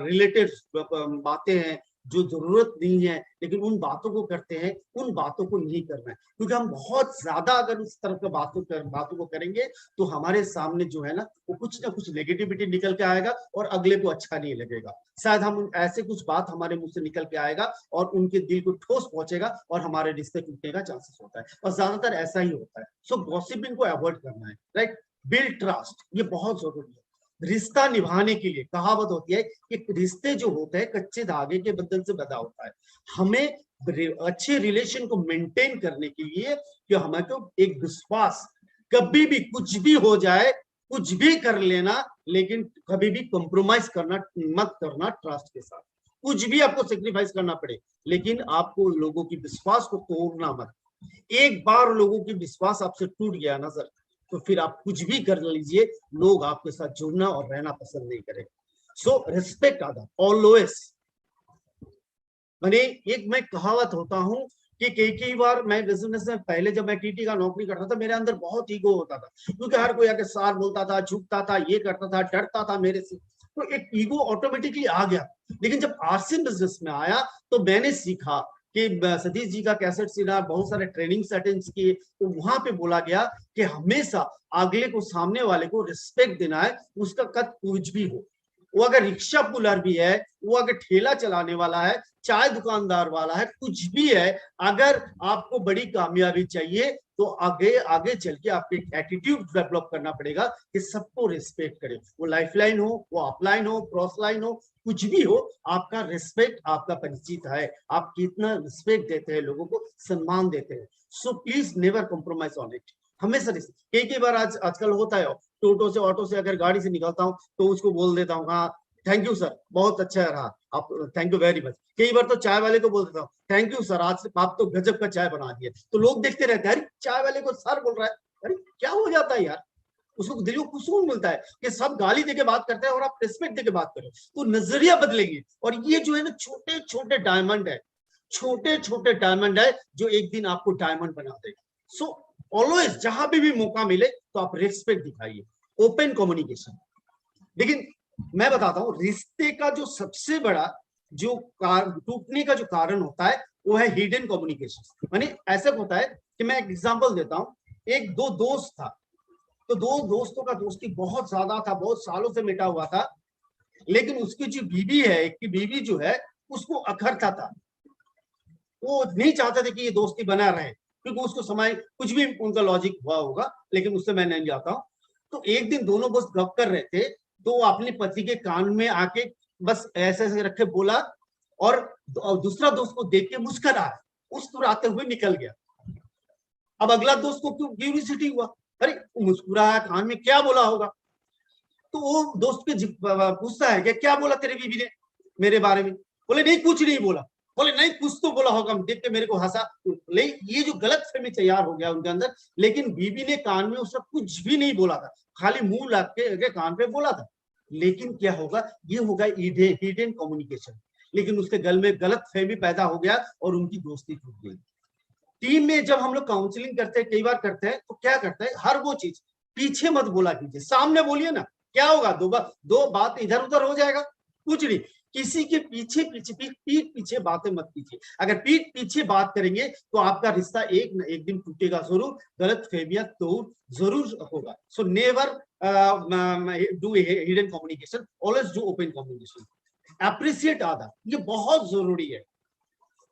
रिलेटेड बातें हैं, जो जरूरत नहीं है लेकिन उन बातों को करते हैं, उन बातों को नहीं करना है, क्योंकि हम बहुत ज्यादा अगर उस तरफ के बातों को करेंगे तो हमारे सामने जो है ना वो कुछ ना कुछ नेगेटिविटी निकल के आएगा और अगले को अच्छा नहीं लगेगा। शायद हम ऐसे कुछ बात हमारे मुंह से निकल के आएगा और उनके दिल को ठोस पहुंचेगा और हमारे रिश्ते टूटने का चांसेस होता है, और ज्यादातर ऐसा ही होता है। सो गॉसिपिंग को अवॉइड करना है, राइट। बिल्ड ट्रस्ट, ये बहुत जरूरी है रिश्ता निभाने के लिए। कहावत होती है कि रिश्ते जो होते हैं कच्चे धागे के बंधन से बंधा होता है। हमें अच्छे रिलेशन को मेंटेन करने के लिए कि हमें तो एक विश्वास, कभी भी कुछ भी हो जाए, कुछ भी कर लेना, लेकिन कभी भी कॉम्प्रोमाइज करना मत करना ट्रस्ट के साथ। कुछ भी आपको सेक्रीफाइस करना पड़े, लेकिन आपको लोगों की विश्वास को तोड़ना मत। एक बार लोगों की विश्वास आपसे टूट गया ना सर, तो फिर आप कुछ भी कर लीजिए, लोग आपके साथ जुड़ना और रहना पसंद नहीं करेंगे। So respect other always. मैंने एक मैं कहावत होता हूं कि कई बार मैं बिजनेस में पहले जब मैं टीटी का नौकरी करता था मेरे अंदर बहुत ईगो होता था, क्योंकि हर कोई आके सार बोलता था, झुकता था, ये करता था, डरता था मेरे से, तो एक ईगो ऑटोमेटिकली आ गया। लेकिन जब आरसीएम बिजनेस में आया तो मैंने सीखा कि सतीश जी का कैसेट सुना, बहुत सारे ट्रेनिंग अटेंड किए, तो वहां पे बोला गया कि हमेशा अगले को, सामने वाले को रिस्पेक्ट देना है, उसका कद कुछ भी हो। वो अगर रिक्शा पुलर भी है, वो अगर ठेला चलाने वाला है, चाय दुकानदार वाला है, कुछ भी है, अगर आपको बड़ी कामयाबी चाहिए तो आगे आगे चल के आपको एक एटीट्यूड डेवलप करना पड़ेगा कि सबको रिस्पेक्ट करें, वो लाइफलाइन हो, वो अपलाइन हो, क्रॉस लाइन हो, कुछ भी हो, आपका रिस्पेक्ट आपका परिचित है, आप कितना रिस्पेक्ट देते हैं, लोगों को सम्मान देते हैं। So please never compromise on it. हमेशा कई बार आजकल होता है, टोटो से ऑटो से अगर गाड़ी से निकलता हूँ तो उसको बोल देता हूँ हाँ थैंक यू सर, बहुत अच्छा रहा आप, थैंक यू वेरी मच। कई बार तो चाय वाले को बोल देता हूँ थैंक यू सर, आज आप तो गजब का चाय बना दिए। तो लोग देखते रहते हैं, अरे चाय वाले को सर बोल रहा है, अरे क्या हो जाता है यार, उसको दिल को सुकून मिलता है कि सब गाली देके बात करते हैं और आप रिस्पेक्ट देके बात करो, तो नजरिया बदलेगी। और ये जो है ना छोटे छोटे डायमंड है, छोटे छोटे डायमंड है जो एक दिन आपको डायमंड बना देगा। सो ऑलवेज जहां भी मौका मिले तो आप रिस्पेक्ट दिखाइए, ओपन कम्युनिकेशन। लेकिन मैं बताता हूँ, रिश्ते का जो सबसे बड़ा जो टूटने का जो कारण होता है वो है हिडन कम्युनिकेशन। यानी ऐसा होता है कि मैं एक एग्जांपल देता हूँ, एक दो दोस्त था, तो दो दोस्तों का दोस्ती बहुत ज्यादा था, बहुत सालों से मिटा हुआ था, लेकिन उसकी जो बीवी है, एक की बीवी जो है उसको अखरता था, वो नहीं चाहते थे कि ये दोस्ती बना रहे, क्योंकि उसको समय कुछ भी उनका लॉजिक हुआ होगा, लेकिन उससे मैं नहीं जाता हूँ। तो एक दिन दोनों दोस्त गप कर रहे थे, तो अपने पति के कान में आके बस ऐसे ऐसे रखे बोला, और दूसरा दोस्त को देख के मुस्कुरा, मुस्कुराते हुए निकल गया। अब अगला दोस्त को क्यूरियोसिटी हुआ, अरे मुस्कुराया, कान में क्या बोला होगा। तो वो दोस्त के पूछता है कि क्या बोला तेरी बीवी ने मेरे बारे में। बोले नहीं कुछ नहीं बोला। बोले नहीं कुछ तो बोला होगा, देख के मेरे को हंसा। ये जो गलत फहमी तैयार हो गया उनके अंदर, लेकिन बीवी ने कान में उसका कुछ भी नहीं बोला था, खाली मुंह लग के कान पे बोला था। लेकिन क्या होगा, ये होगा हिडन कम्युनिकेशन, लेकिन उसके गल में गलत फहमी पैदा हो गया और उनकी दोस्ती टूट गई। टीम में जब हम लोग काउंसलिंग करते हैं, कई बार करते हैं, तो क्या करते हैं, हर वो चीज पीछे मत बोला कीजिए, सामने बोलिए ना, क्या होगा, दो बात इधर उधर हो जाएगा, कुछ नहीं। किसी के पीछे पीठ पीछे बातें मत कीजिए। अगर पीठ पीछे बात करेंगे तो आपका रिश्ता एक न एक दिन टूटेगा जरूर, गलत फहमियां तो जरूर होगा। So never do hidden communication, always do open communication. Appreciate other, ये बहुत जरूरी है।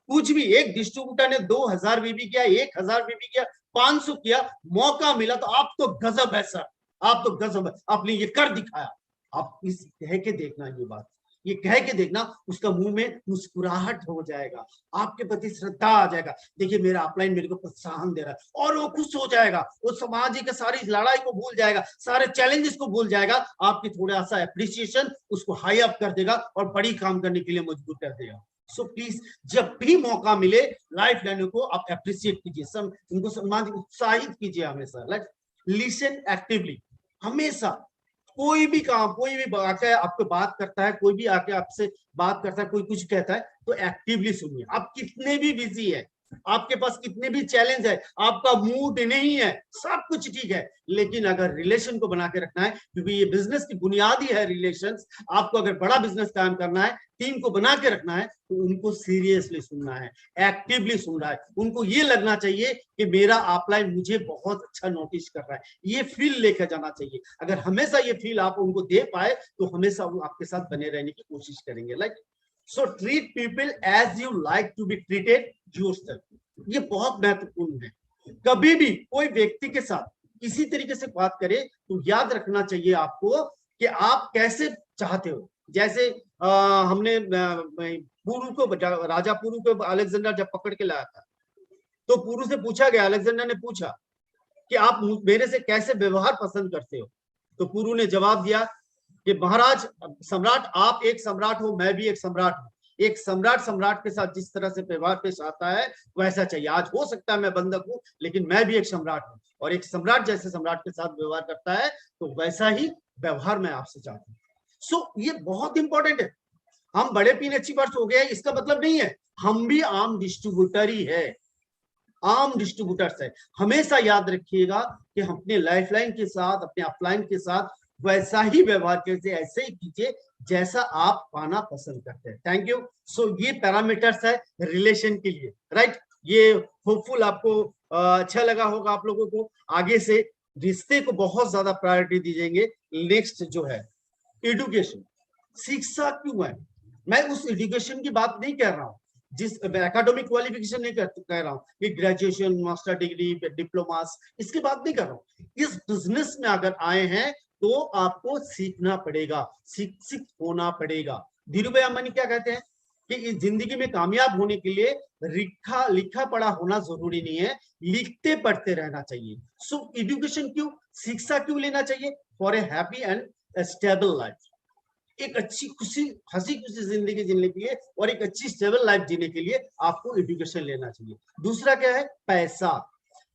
कुछ भी, एक डिस्ट्रीब्यूटर ने 2000 बीबी किया, 1000 बीबी किया, 500 किया, मौका मिला तो आप तो गजब है सर, आप तो गजब है, आपने ये कर दिखाया। आप इस कह के देखना, ये बात ये कह के देखना, उसका मुंह में मुस्कुराहट हो जाएगा, आपके प्रति श्रद्धा आ जाएगा, देखिए मेरा अपलाइन मेरे को प्रोत्साहन दे रहा है, और वो खुश हो जाएगा, वो समाज की सारी लड़ाई को भूल जाएगा, सारे चैलेंजेस को भूल जाएगा, आपकी थोड़ा सा एप्रिसिएशन उसको हाई अप कर देगा और बड़ी काम करने के लिए मजबूर कर देगा। सो प्लीज जब भी मौका मिले लाइफ लाइनों को आप अप्रिशिएट कीजिए, उनको सम्मान, उत्साहित कीजिए हमेशा। लाइक लिसन एक्टिवली, हमेशा कोई भी काम, कोई भी आके आपको बात करता है, कोई भी आके आपसे बात करता है, कोई कुछ कहता है, तो एक्टिवली सुनिए। आप कितने भी बिजी है, आपके पास कितने भी चैलेंज है, आपका मूड नहीं है, सब कुछ ठीक है, लेकिन अगर रिलेशन को बना के रखना है, क्योंकि ये बिजनेस की बुनियादी है रिलेशंस, आपको अगर बड़ा बिजनेस कायम करना है, टीम को बना के रखना है, तो उनको सीरियसली सुनना है, एक्टिवली सुनना है। उनको ये लगना चाहिए कि मेरा अपलाइन मुझे बहुत अच्छा नोटिस कर रहा है, ये फील लेकर जाना चाहिए। अगर हमेशा ये फील आप उनको दे पाए तो हमेशा वो आपके साथ बने रहने की कोशिश करेंगे। Like so treat people as you like to be treated yourself, ये बहुत महत्वपूर्ण है। कभी भी कोई व्यक्ति के साथ किसी तरीके से बात करे तो याद रखना चाहिए आपको कि आप कैसे चाहते हो। जैसे हमने पुरु को, राजा पुरु को अलेक्जेंडर जब पकड़ के लाया था, तो पुरु से पूछा गया, अलेक्जेंडर ने पूछा कि आप मेरे से कैसे व्यवहार पसंद करते हो, तो पुरु ने जवाब दिया कि महाराज सम्राट, आप एक सम्राट हो, मैं भी एक सम्राट हूँ, एक सम्राट सम्राट के साथ जिस तरह से व्यवहार पेश आता है वैसा चाहिए। आज हो सकता है मैं बंधक हूँ, लेकिन मैं भी एक सम्राट हूँ, और एक सम्राट जैसे सम्राट के साथ व्यवहार करता है तो वैसा ही व्यवहार मैं आपसे चाहता हूँ। सो ये बहुत इंपॉर्टेंट है। हम बड़े पीने अच्छी वर्ष हो गए इसका मतलब नहीं है हम भी आम डिस्ट्रीब्यूटर ही है, आम डिस्ट्रीब्यूटर्स है। हमेशा याद रखिएगा कि हम अपने लाइफलाइन के साथ, अपने अपलाइन के साथ वैसा ही व्यवहार कीजिए, ऐसे ही कीजिए जैसा आप पाना पसंद करते हैं। Thank you. सो ये पैरामीटर्स है रिलेशन के लिए, राइट। ये होपफुल आपको अच्छा लगा होगा। आप लोगों को आगे से रिश्ते को बहुत ज्यादा प्रायोरिटी दीजिएंगे। नेक्स्ट जो है एजुकेशन, शिक्षा क्यों है, मैं उस एजुकेशन की बात नहीं कर रहा हूं, जिस एकेडमिक क्वालिफिकेशन नहीं कह रहा हूँ कि ग्रेजुएशन, मास्टर डिग्री, डिप्लोमास, इसकी बात नहीं कर रहा हूँ। इस बिजनेस में अगर आए हैं तो आपको सीखना पड़ेगा, शिक्षित होना पड़ेगा। धीरू भाई अंबानी क्या कहते हैं कि इस जिंदगी में कामयाब होने के लिए लिखा पढ़ा होना जरूरी नहीं है, लिखते पढ़ते रहना चाहिए। सो एजुकेशन क्यों, शिक्षा क्यों लेना चाहिए? For a happy and stable life, एक अच्छी खुशी हंसी खुशी जिंदगी जीने के लिए और एक अच्छी स्टेबल लाइफ जीने के लिए आपको एजुकेशन लेना चाहिए। दूसरा क्या है? पैसा।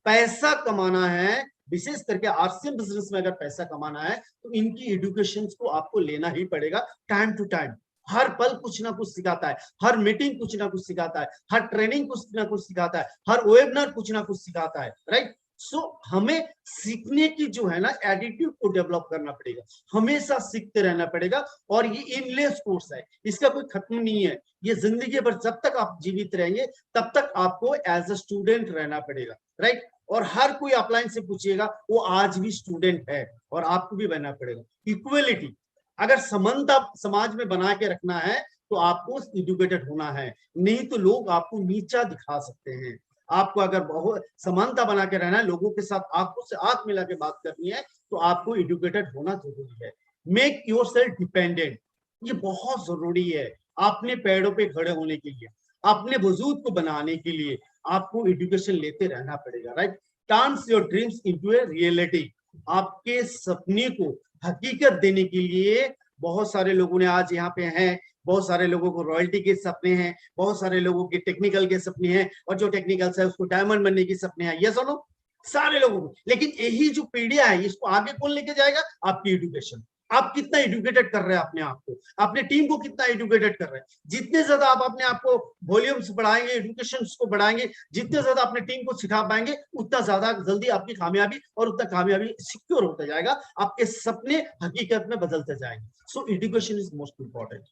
पैसा कमाना है, विशेष करके आरसीएम बिजनेस में अगर पैसा कमाना है तो इनकी एजुकेशन को आपको लेना ही पड़ेगा। टाइम टू टाइम हर पल कुछ ना कुछ सिखाता है, हर मीटिंग कुछ ना कुछ सिखाता है, हर ट्रेनिंग कुछ ना कुछ सिखाता है, हर वेबिनार कुछ ना कुछ सिखाता है, राइट। सो हमें सीखने की जो है ना एटीट्यूड को डेवलप करना पड़ेगा, हमेशा सीखते रहना पड़ेगा। और ये इनलेस कोर्स है, इसका कोई खत्म नहीं है, ये जिंदगी भर जब तक आप जीवित रहेंगे तब तक आपको एज अ स्टूडेंट रहना पड़ेगा, राइट। और हर कोई अपलाइन से पूछिएगा वो आज भी स्टूडेंट है और आपको भी बनना पड़ेगा। इक्वलिटी, अगर समानता समाज में बना के रखना है तो आपको एजुकेटेड होना है, नहीं तो लोग आपको नीचा दिखा सकते हैं। आपको अगर बहुत समानता बना के रहना है, लोगों के साथ आंखों से आंख मिला के बात करनी है, तो आपको एजुकेटेड होना जरूरी है। मेक योर सेल्फ डिपेंडेंट, ये बहुत जरूरी है। अपने पैरों पे खड़े होने के लिए, अपने वजूद को बनाने के लिए आपको एजुकेशन लेते रहना पड़ेगा, right. Turns your dreams into a reality, आपके सपने को हकीकत देने के लिए बहुत सारे लोगों ने आज यहाँ पे हैं, बहुत सारे लोगों को रॉयल्टी के सपने हैं, बहुत सारे लोगों के टेक्निकल के सपने हैं, और जो टेक्निकल है उसको डायमंड बनने के सपने हैं, ये सुनो सारे लोगों को। लेकिन यही जो पीढ़ियां है इसको आगे कौन लेके जाएगा? आपकी एजुकेशन। आप कितना एजुकेटेड कर रहे हैं अपने आप को, अपने टीम को कितना एजुकेटेड कर रहे हैं। जितने ज्यादा आप अपने आप को वॉल्यूम्स बढ़ाएंगे, एजुकेशन को बढ़ाएंगे, जितने ज्यादा अपने टीम को सिखा पाएंगे, उतना ज्यादा जल्दी आपकी कामयाबी और उतना कामयाबी सिक्योर होता जाएगा, आपके सपने हकीकत में बदलते जाएंगे। So education is most important.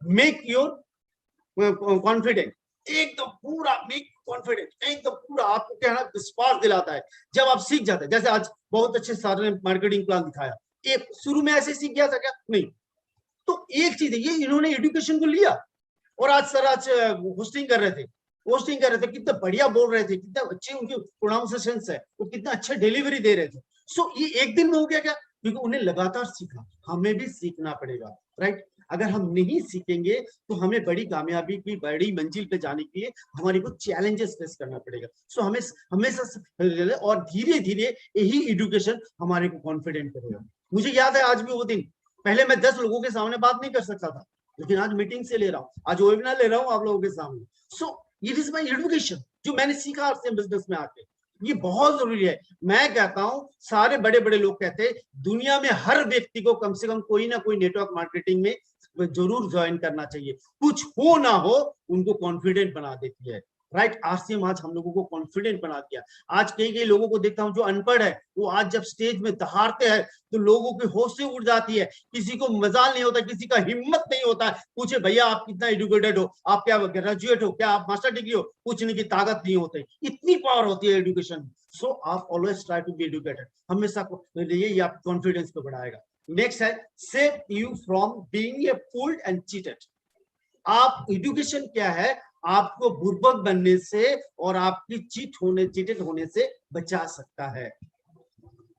Make your confident, एकदम पूरा मेक कॉन्फिडेंट, एकदम पूरा आपको कहना विश्वास दिलाता है जब आप सीख जाते हैं। जैसे आज बहुत अच्छे सर ने मार्केटिंग प्लान दिखाया, एक शुरू में ऐसे सीख गया था क्या? नहीं। तो एक चीज है, ये इन्होंने एजुकेशन को लिया और आज सर आज होस्टिंग कर रहे थे, कितना बढ़िया बोल रहे थे, कितना अच्छे उनके प्रोनाउंसिएशन है, वो कितना अच्छा डिलीवरी दे रहे थे। सो ये एक दिन में हो गया क्या? क्योंकि उन्हें लगातार सीखा। हमें भी सीखना पड़ेगा, राइट। अगर हम नहीं सीखेंगे तो हमें बड़ी कामयाबी की बड़ी मंजिल पे जाने के लिए हमारे को चैलेंजेस फेस करना पड़ेगा। सो हमें हमेशा और धीरे धीरे यही एजुकेशन हमारे को कॉन्फिडेंट करेगा। मुझे याद है आज भी वो दिन, पहले मैं 10 लोगों के सामने बात नहीं कर सकता था, लेकिन आज मीटिंग से ले रहा हूँ, आज वेबिनार ले रहा हूँ आप लोगों के सामने। So it is my education, जो मैंने सीखा आरसीएम बिजनेस में आके, ये बहुत जरूरी है। मैं कहता हूं, सारे बड़े बड़े लोग कहते हैं दुनिया में हर व्यक्ति को कम से कम कोई ना कोई नेटवर्क मार्केटिंग में जरूर ज्वाइन करना चाहिए। कुछ हो ना हो उनको कॉन्फिडेंट बना देती है, राइट। आरसीएम आज हम लोगों को कॉन्फिडेंट बना दिया। आज कई लोगों को देखता हूं जो अनपढ़ है, वो आज जब स्टेज में दहाड़ते हैं तो लोगों की होश से उड़ जाती है। किसी को मजाल नहीं होता, किसी का हिम्मत नहीं होता पूछे भैया आप कितना एजुकेटेड हो, आप क्या ग्रेजुएट हो, क्या आप मास्टर डिग्री हो, पूछने की ताकत नहीं होती। इतनी पावर होती है एजुकेशन। सो आप always try to be educated, हमेशा ये आप कॉन्फिडेंस को बढ़ाएगा। नेक्स्ट है save you from being a fooled and cheated. आप एजुकेशन क्या है, आपको बुर्बक बनने से और आपकी चीटेड होने से बचा सकता है।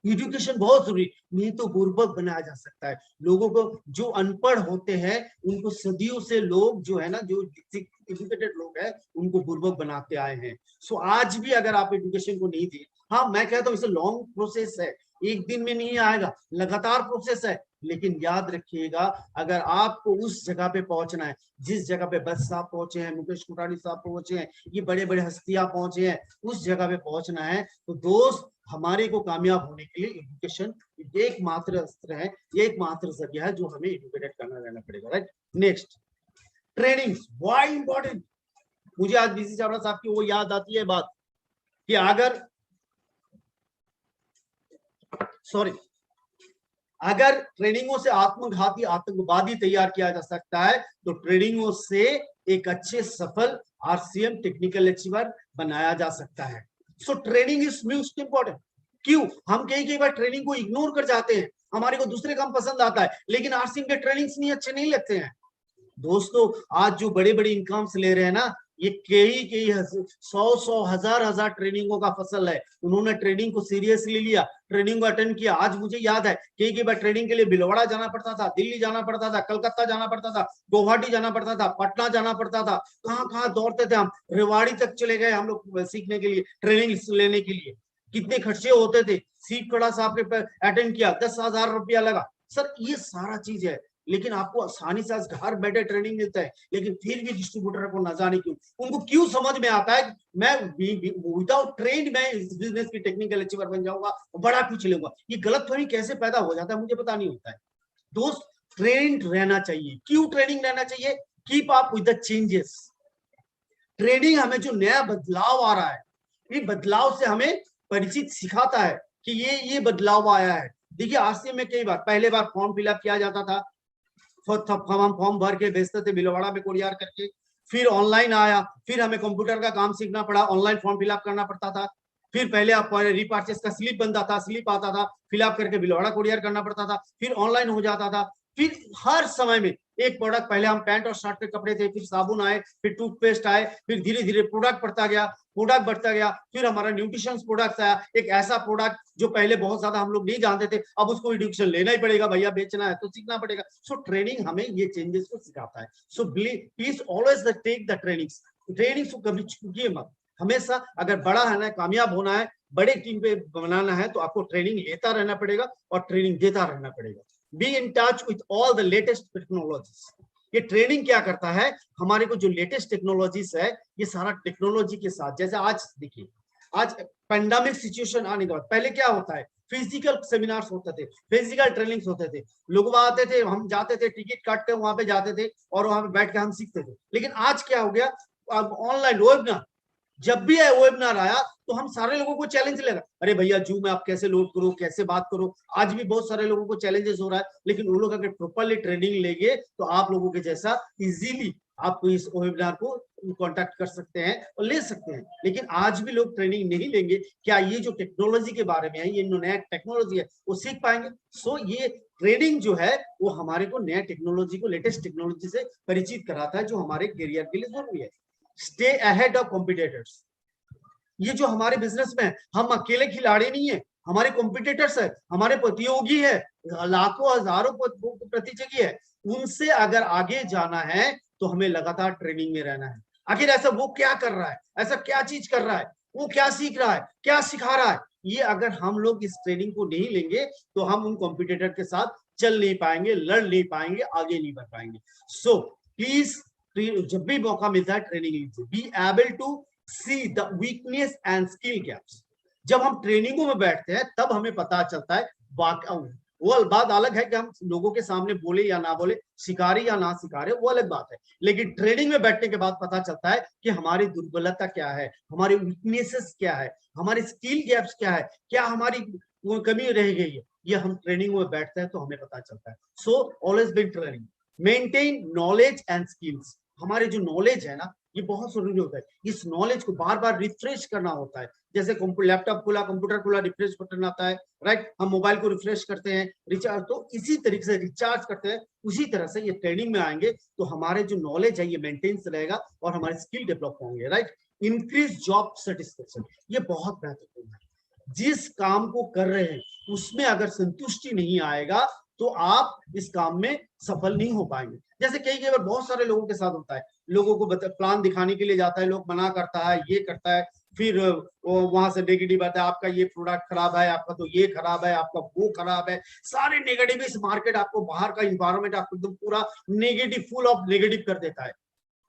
एजुकेशन बहुत जरूरी, नहीं तो बुर्बक बनाया जा सकता है। लोगों को जो अनपढ़ होते हैं उनको सदियों से लोग जो है ना, जो एजुकेटेड लोग हैं उनको बुर्बक बनाते आए हैं। सो आज भी अगर आप एजुकेशन को नहीं दिए, हाँ मैं कहता हूँ इसे लॉन्ग प्रोसेस है, एक दिन में नहीं आएगा, लगातार प्रोसेस है। लेकिन याद रखिएगा, अगर आपको उस जगह पे पहुंचना है जिस जगह पे बस साहब पहुंचे हैं, मुकेश कुटानी साहब पहुंचे हैं, ये बड़े बड़े हस्तियां पहुंचे हैं, उस जगह पे पहुंचना है तो दोस्त हमारे को कामयाब होने के लिए एजुकेशन एकमात्र अस्त्र है, ये एकमात्र जरिया है जो हमें एजुकेटेड करना रहना पड़ेगा, right. Next training, why important. मुझे आज बीसी चावड़ा साहब की वो याद आती है बात कि अगर ट्रेनिंगों से आत्मघाती आतंकवादी तैयार किया जा सकता है तो ट्रेनिंगों से एक अच्छे सफल आरसीएम टेक्निकल अचीवर बनाया जा सकता है। So training is most important. क्यों? हम कई बार ट्रेनिंग को इग्नोर कर जाते हैं, हमारे को दूसरे काम पसंद आता है, लेकिन आरसीएम के ट्रेनिंग्स नहीं अच्छे नहीं लगते हैं। दोस्तों आज जो बड़े बड़े इनकम्स ले रहे हैं ना, ये कई 100 हजार ट्रेनिंगों का फसल है। उन्होंने ट्रेनिंग को सीरियसली लिया, ट्रेनिंग को अटेंड किया। आज मुझे याद है कई बार ट्रेनिंग के लिए भिलवाड़ा जाना पड़ता था, दिल्ली जाना पड़ता था, कलकत्ता जाना पड़ता था, गुवाहाटी जाना पड़ता था, पटना जाना पड़ता था, कहाँ दौड़ते थे हम। रेवाड़ी तक चले गए हम लोग सीखने के लिए, ट्रेनिंग लेने के लिए। कितने खर्चे होते थे। सीख खड़ा साहब के अटेंड किया, 10,000 रुपया लगा। सर ये सारा चीज है, लेकिन आपको आसानी से घर बैठे ट्रेनिंग मिलता है, लेकिन फिर भी डिस्ट्रीब्यूटर को न जाने क्यों, उनको क्यों समझ में आता है मैं विदाउट ट्रेंड मैं इस बिजनेस की टेक्निकल अचीवर बन जाऊंगा, बड़ा कुछ लूंगा। ये गलतफहमी कैसे पैदा हो जाता है मुझे पता नहीं होता है। दोस्त, ट्रेंड रहना चाहिए। क्यों ट्रेनिंग रहना चाहिए? Keep up with the changes. Training हमें जो नया बदलाव आ रहा है, ये बदलाव से हमें परिचित सिखाता है कि ये बदलाव आया है। देखिए आज से मैं कई बार, पहले बार फॉर्म फिलअप किया जाता था, हम फॉर्म भर के भेजते थे भिलवाड़ा में कोरियर करके। फिर ऑनलाइन आया, फिर हमें कंप्यूटर का काम सीखना पड़ा, ऑनलाइन फॉर्म फिलअप करना पड़ता था। फिर पहले आप रिपर्चेस का स्लिप बनता था, स्लिप आता था, फिलअप करके भिलवाड़ा कोरियर करना पड़ता था, फिर ऑनलाइन हो जाता था। फिर हर समय में एक प्रोडक्ट, पहले हम पैंट और शर्ट के कपड़े थे, फिर साबुन आए, फिर टूथपेस्ट आए, फिर धीरे धीरे प्रोडक्ट बढ़ता गया, फिर हमारा न्यूट्रिशन प्रोडक्ट आया, एक ऐसा प्रोडक्ट जो पहले बहुत ज्यादा हम लोग नहीं जानते थे, अब उसको एडुकेशन लेना ही पड़ेगा, भैया बेचना है तो सीखना पड़ेगा। सो ट्रेनिंग हमें ये चेंजेस को सिखाता है। So please always take the trainings को कभी छूटिए मत। हमेशा अगर बड़ा है ना, कामयाब होना है, बड़े टीम पे बनाना है, तो आपको ट्रेनिंग लेता रहना पड़ेगा और ट्रेनिंग देता रहना पड़ेगा। Be in touch with all the latest technologies. ये ट्रेनिंग क्या करता है, हमारे को जो लेटेस्ट टेक्नोलॉजीज है, ये सारा टेक्नोलॉजी के साथ, जैसे आज देखिए, आज पैंडेमिक सिचुएशन आने के बाद पहले क्या होता है, फिजिकल सेमिनार्स होते थे, फिजिकल ट्रेनिंग्स होते थे, लोग आते थे, हम जाते थे, टिकट काट के वहां पे जाते थे और वहां पे बैठ के हम सीखते थे। लेकिन आज क्या हो गया, अब ऑनलाइन वेबिनार, जब भी वेबिनार आया तो हम सारे लोगों को चैलेंज लगा, अरे भैया जूम में आप कैसे लोड करो, कैसे बात करो। आज भी बहुत सारे लोगों को चैलेंजेस हो रहा है, लेकिन वो लोग अगर प्रॉपरली ट्रेनिंग लेंगे तो आप लोगों के जैसा इजीली आप इस वेबिनार को कांटेक्ट कर सकते हैं और ले सकते हैं। लेकिन आज भी लोग ट्रेनिंग नहीं लेंगे, क्या ये जो टेक्नोलॉजी के बारे में है, ये नया टेक्नोलॉजी है, वो सीख पाएंगे? सो ये ट्रेनिंग जो है वो हमारे को नया टेक्नोलॉजी को, लेटेस्ट टेक्नोलॉजी से परिचित कराता है, जो हमारे करियर के लिए जरूरी है। Stay ahead of competitors. ये जो हमारे बिजनेस में है, हम अकेले खिलाड़ी नहीं है, हमारे कॉम्पिटिटर्स है, हमारे प्रतियोगी है, लाखों हजारों प्रतियोगी है। उनसे अगर आगे जाना है तो हमें लगातार ट्रेनिंग में रहना है। आखिर ऐसा वो क्या कर रहा है, ऐसा क्या चीज कर रहा है, वो क्या सीख रहा है, क्या सिखा रहा है, ये अगर हम लोग इस ट्रेनिंग को नहीं लेंगे तो हम उन कॉम्पिटिटर के साथ चल नहीं पाएंगे, लड़ नहीं पाएंगे, आगे नहीं बढ़ पाएंगे। सो प्लीज जब भी मौका मिलता है ट्रेनिंग लीजिए। Be able to see the weakness and skill gaps. जब हम ट्रेनिंगों में बैठते हैं तब हमें पता चलता है, वो बात अलग है कि हम लोगों के सामने बोले या ना बोले, सिखारे या ना सिखारे, वो अलग बात है। लेकिन ट्रेनिंग में बैठने के बाद पता चलता है कि हमारी दुर्बलता क्या है, हमारे वीकनेसेस क्या है, हमारे स्किल गैप्स क्या है, क्या हमारी कमी रह गई है, ये हम ट्रेनिंग में बैठते हैं तो हमें पता चलता है। So always be training, maintain knowledge and skills. हमारे जो नॉलेज है ना, ये बहुत जरूरी होता है। इस नॉलेज को बार बार रिफ्रेश करना होता है। जैसे लैपटॉप खुला, कंप्यूटर खुला, रिफ्रेश बटन आता है, राइट, हम मोबाइल को रिफ्रेश करते हैं, रिचार्ज, तो इसी तरीके से रिचार्ज करते हैं। उसी तरह से ये ट्रेनिंग में आएंगे तो हमारे जो नॉलेज है ये मेंटेन रहेगा और हमारे स्किल डेवलप होंगे, राइट। इंक्रीज जॉब सेटिस्फेक्शन, ये बहुत महत्वपूर्ण है। जिस काम को कर रहे हैं उसमें अगर संतुष्टि नहीं आएगा तो आप इस काम में सफल नहीं हो पाएंगे। जैसे कई बार बहुत सारे लोगों के साथ होता है, लोगों को प्लान दिखाने के लिए जाता है, लोग मना करता है, ये करता है, फिर वहां से नेगेटिव आता है, आपका ये प्रोडक्ट खराब है, आपका तो ये खराब है, आपका वो खराब है, सारे नेगेटिव। इस मार्केट आपको, बाहर का इन्वायरमेंट आपको एकदम पूरा नेगेटिव, फुल ऑफ नेगेटिव कर देता है।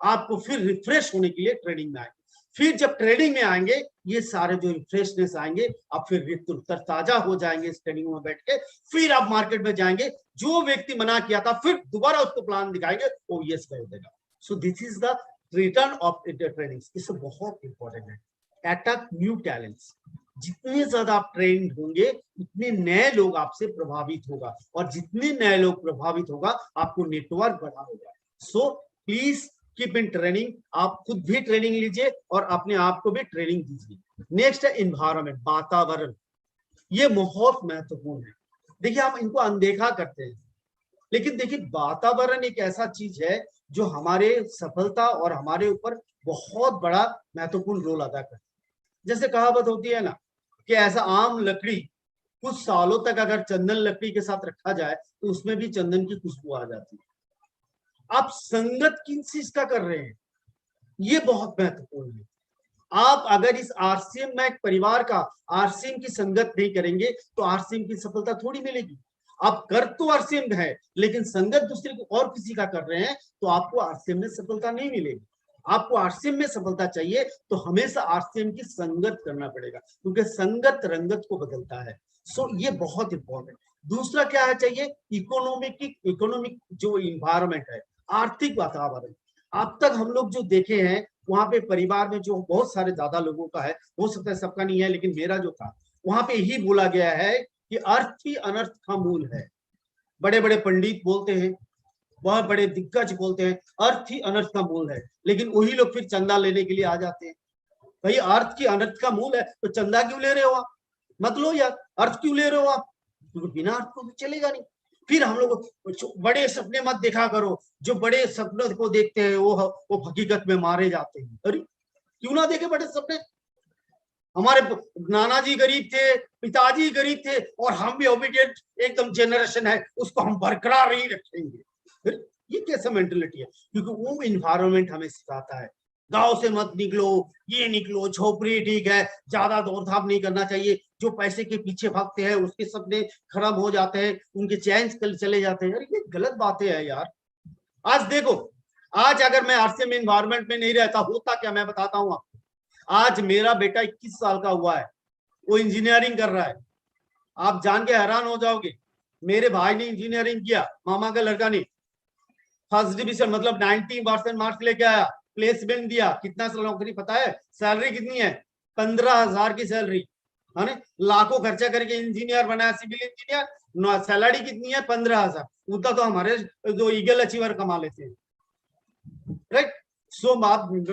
आपको फिर रिफ्रेश होने के लिए ट्रेनिंग में आएंगे। फिर जब ट्रेनिंग में आएंगे, ये सारे जो रिफ्रेशनेस आएंगे, आप फिर ताजा हो जाएंगे इस ट्रेनिंग में बैठ के। फिर आप मार्केट में जाएंगे, जो व्यक्ति मना किया था फिर दोबारा उसको प्लान दिखाएंगे, वो यस कर देगा। So this is the return of training. इससे बहुत इंपॉर्टेंट है, अटैक न्यू टैलेंट्स। जितने ज्यादा आप ट्रेंड होंगे उतने नए लोग आपसे प्रभावित होगा, और जितने नए लोग प्रभावित होगा आपको नेटवर्क बड़ा होगा। So please keep in training. आप खुद भी ट्रेनिंग लीजिए और अपने आप को भी ट्रेनिंग दीजिए। नेक्स्ट है इन्वायरमेंट, वातावरण। ये बहुत महत्वपूर्ण है। देखिए हम इनको अनदेखा करते हैं, लेकिन देखिए वातावरण एक ऐसा चीज है जो हमारे सफलता और हमारे ऊपर बहुत बड़ा महत्वपूर्ण रोल अदा करते हैं। जैसे कहावत होती है ना कि ऐसा आम लकड़ी कुछ सालों तक अगर चंदन लकड़ी के साथ रखा जाए तो उसमें भी चंदन की खुशबू आ जाती है। आप संगत किस चीज का कर रहे हैं, ये बहुत महत्वपूर्ण है। आप अगर इस आरसीएम में एक परिवार का आरसीएम की संगत नहीं करेंगे तो आरसीएम की सफलता थोड़ी मिलेगी। आप कर तो आरसीएम है लेकिन संगत दूसरे को और किसी का कर रहे हैं तो आपको आरसीएम में सफलता नहीं मिलेगी। आपको आरसीएम में सफलता चाहिए तो हमेशा आरसीएम की संगत करना पड़ेगा, क्योंकि संगत रंगत को बदलता है। सो ये बहुत इंपॉर्टेंट। दूसरा क्या है चाहिए, इकोनॉमिक जो इन्वायरमेंट है, आर्थिक वातावरण। अब तक हम लोग जो देखे हैं वहां पे परिवार में जो बहुत सारे ज्यादा लोगों का है, हो सकता है सबका नहीं है, लेकिन मेरा जो था वहां पे यही बोला गया है कि अर्थ ही अनर्थ का मूल है। बड़े बड़े पंडित बोलते हैं, बहुत बड़े दिग्गज बोलते हैं अर्थ ही अनर्थ का मूल है, लेकिन वही लोग फिर चंदा लेने के लिए आ जाते हैं। भाई अर्थ की अनर्थ का मूल है तो चंदा क्यों ले रहे हो आप, मत लो यार। अर्थ क्यों ले रहे हो आप, क्योंकि बिना अर्थ को चलेगा नहीं। फिर हम लोग बड़े सपने मत देखा करो, जो बड़े सपनों को देखते हैं वो हकीकत में मारे जाते हैं। अरे क्यों ना देखे बड़े सपने, हमारे नाना जी गरीब थे, पिताजी गरीब थे, और हम भी ओबीडियंट एकदम जनरेशन है, उसको हम बरकरार ही रखेंगे। ये कैसा मेंटेलिटी है, क्योंकि वो इन्वायरमेंट हमें सिखाता है गांव से मत निकलो, ये निकलो, झोपड़ी ठीक है, ज्यादा दौड़धाम नहीं करना चाहिए। जो पैसे के पीछे भागते हैं उसके सपने खराब हो जाते हैं, उनके चैन चले जाते हैं। ये गलत बातें है यार। आज देखो, आज अगर मैं आरसीएम इन्वायरमेंट में नहीं रहता होता क्या, मैं बताता हूँ आपको। आज मेरा बेटा 21 साल का हुआ है, वो इंजीनियरिंग कर रहा है। आप जान के हैरान हो जाओगे, मेरे भाई ने इंजीनियरिंग किया, मामा का लड़का ने फर्स्ट डिवीजन मतलब 90% मार्क्स लेके आया, प्लेसमेंट दिया। कितना नौकरी पता है, सैलरी कितनी है, 15,000 की सैलरी है ना। लाखों खर्चा करके इंजीनियर बनाया, सिविल इंजीनियर, सैलरी कितनी है 15,000। उतना तो हमारे जो ईगल अचीवर कमा लेते हैं, राइट। सो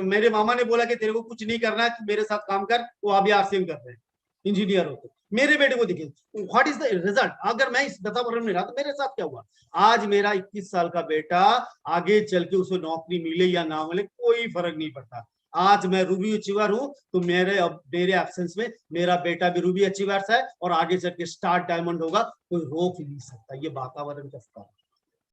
मेरे मामा ने बोला कि तेरे को कुछ नहीं करना है, तू मेरे साथ काम कर। वो अभी आरसीएम कर रहे हैं, इंजीनियर होते। मेरे बेटे को देखिए व्हाट इज द रिजल्ट। अगर मैं इस वातावरण में रहा तो मेरे साथ क्या हुआ। आज मेरा 21 साल का बेटा, आगे चल के उसे नौकरी मिले या ना मिले कोई फर्क नहीं पड़ता। आज मैं रूबी अचीवर हूं तो मेरे एब्सेंस में मेरा बेटा भी रूबी अचीवर्स है, और आगे चल के स्टार डायमंड होगा, कोई रोक ही नहीं सकता। ये वातावरण का स्तर।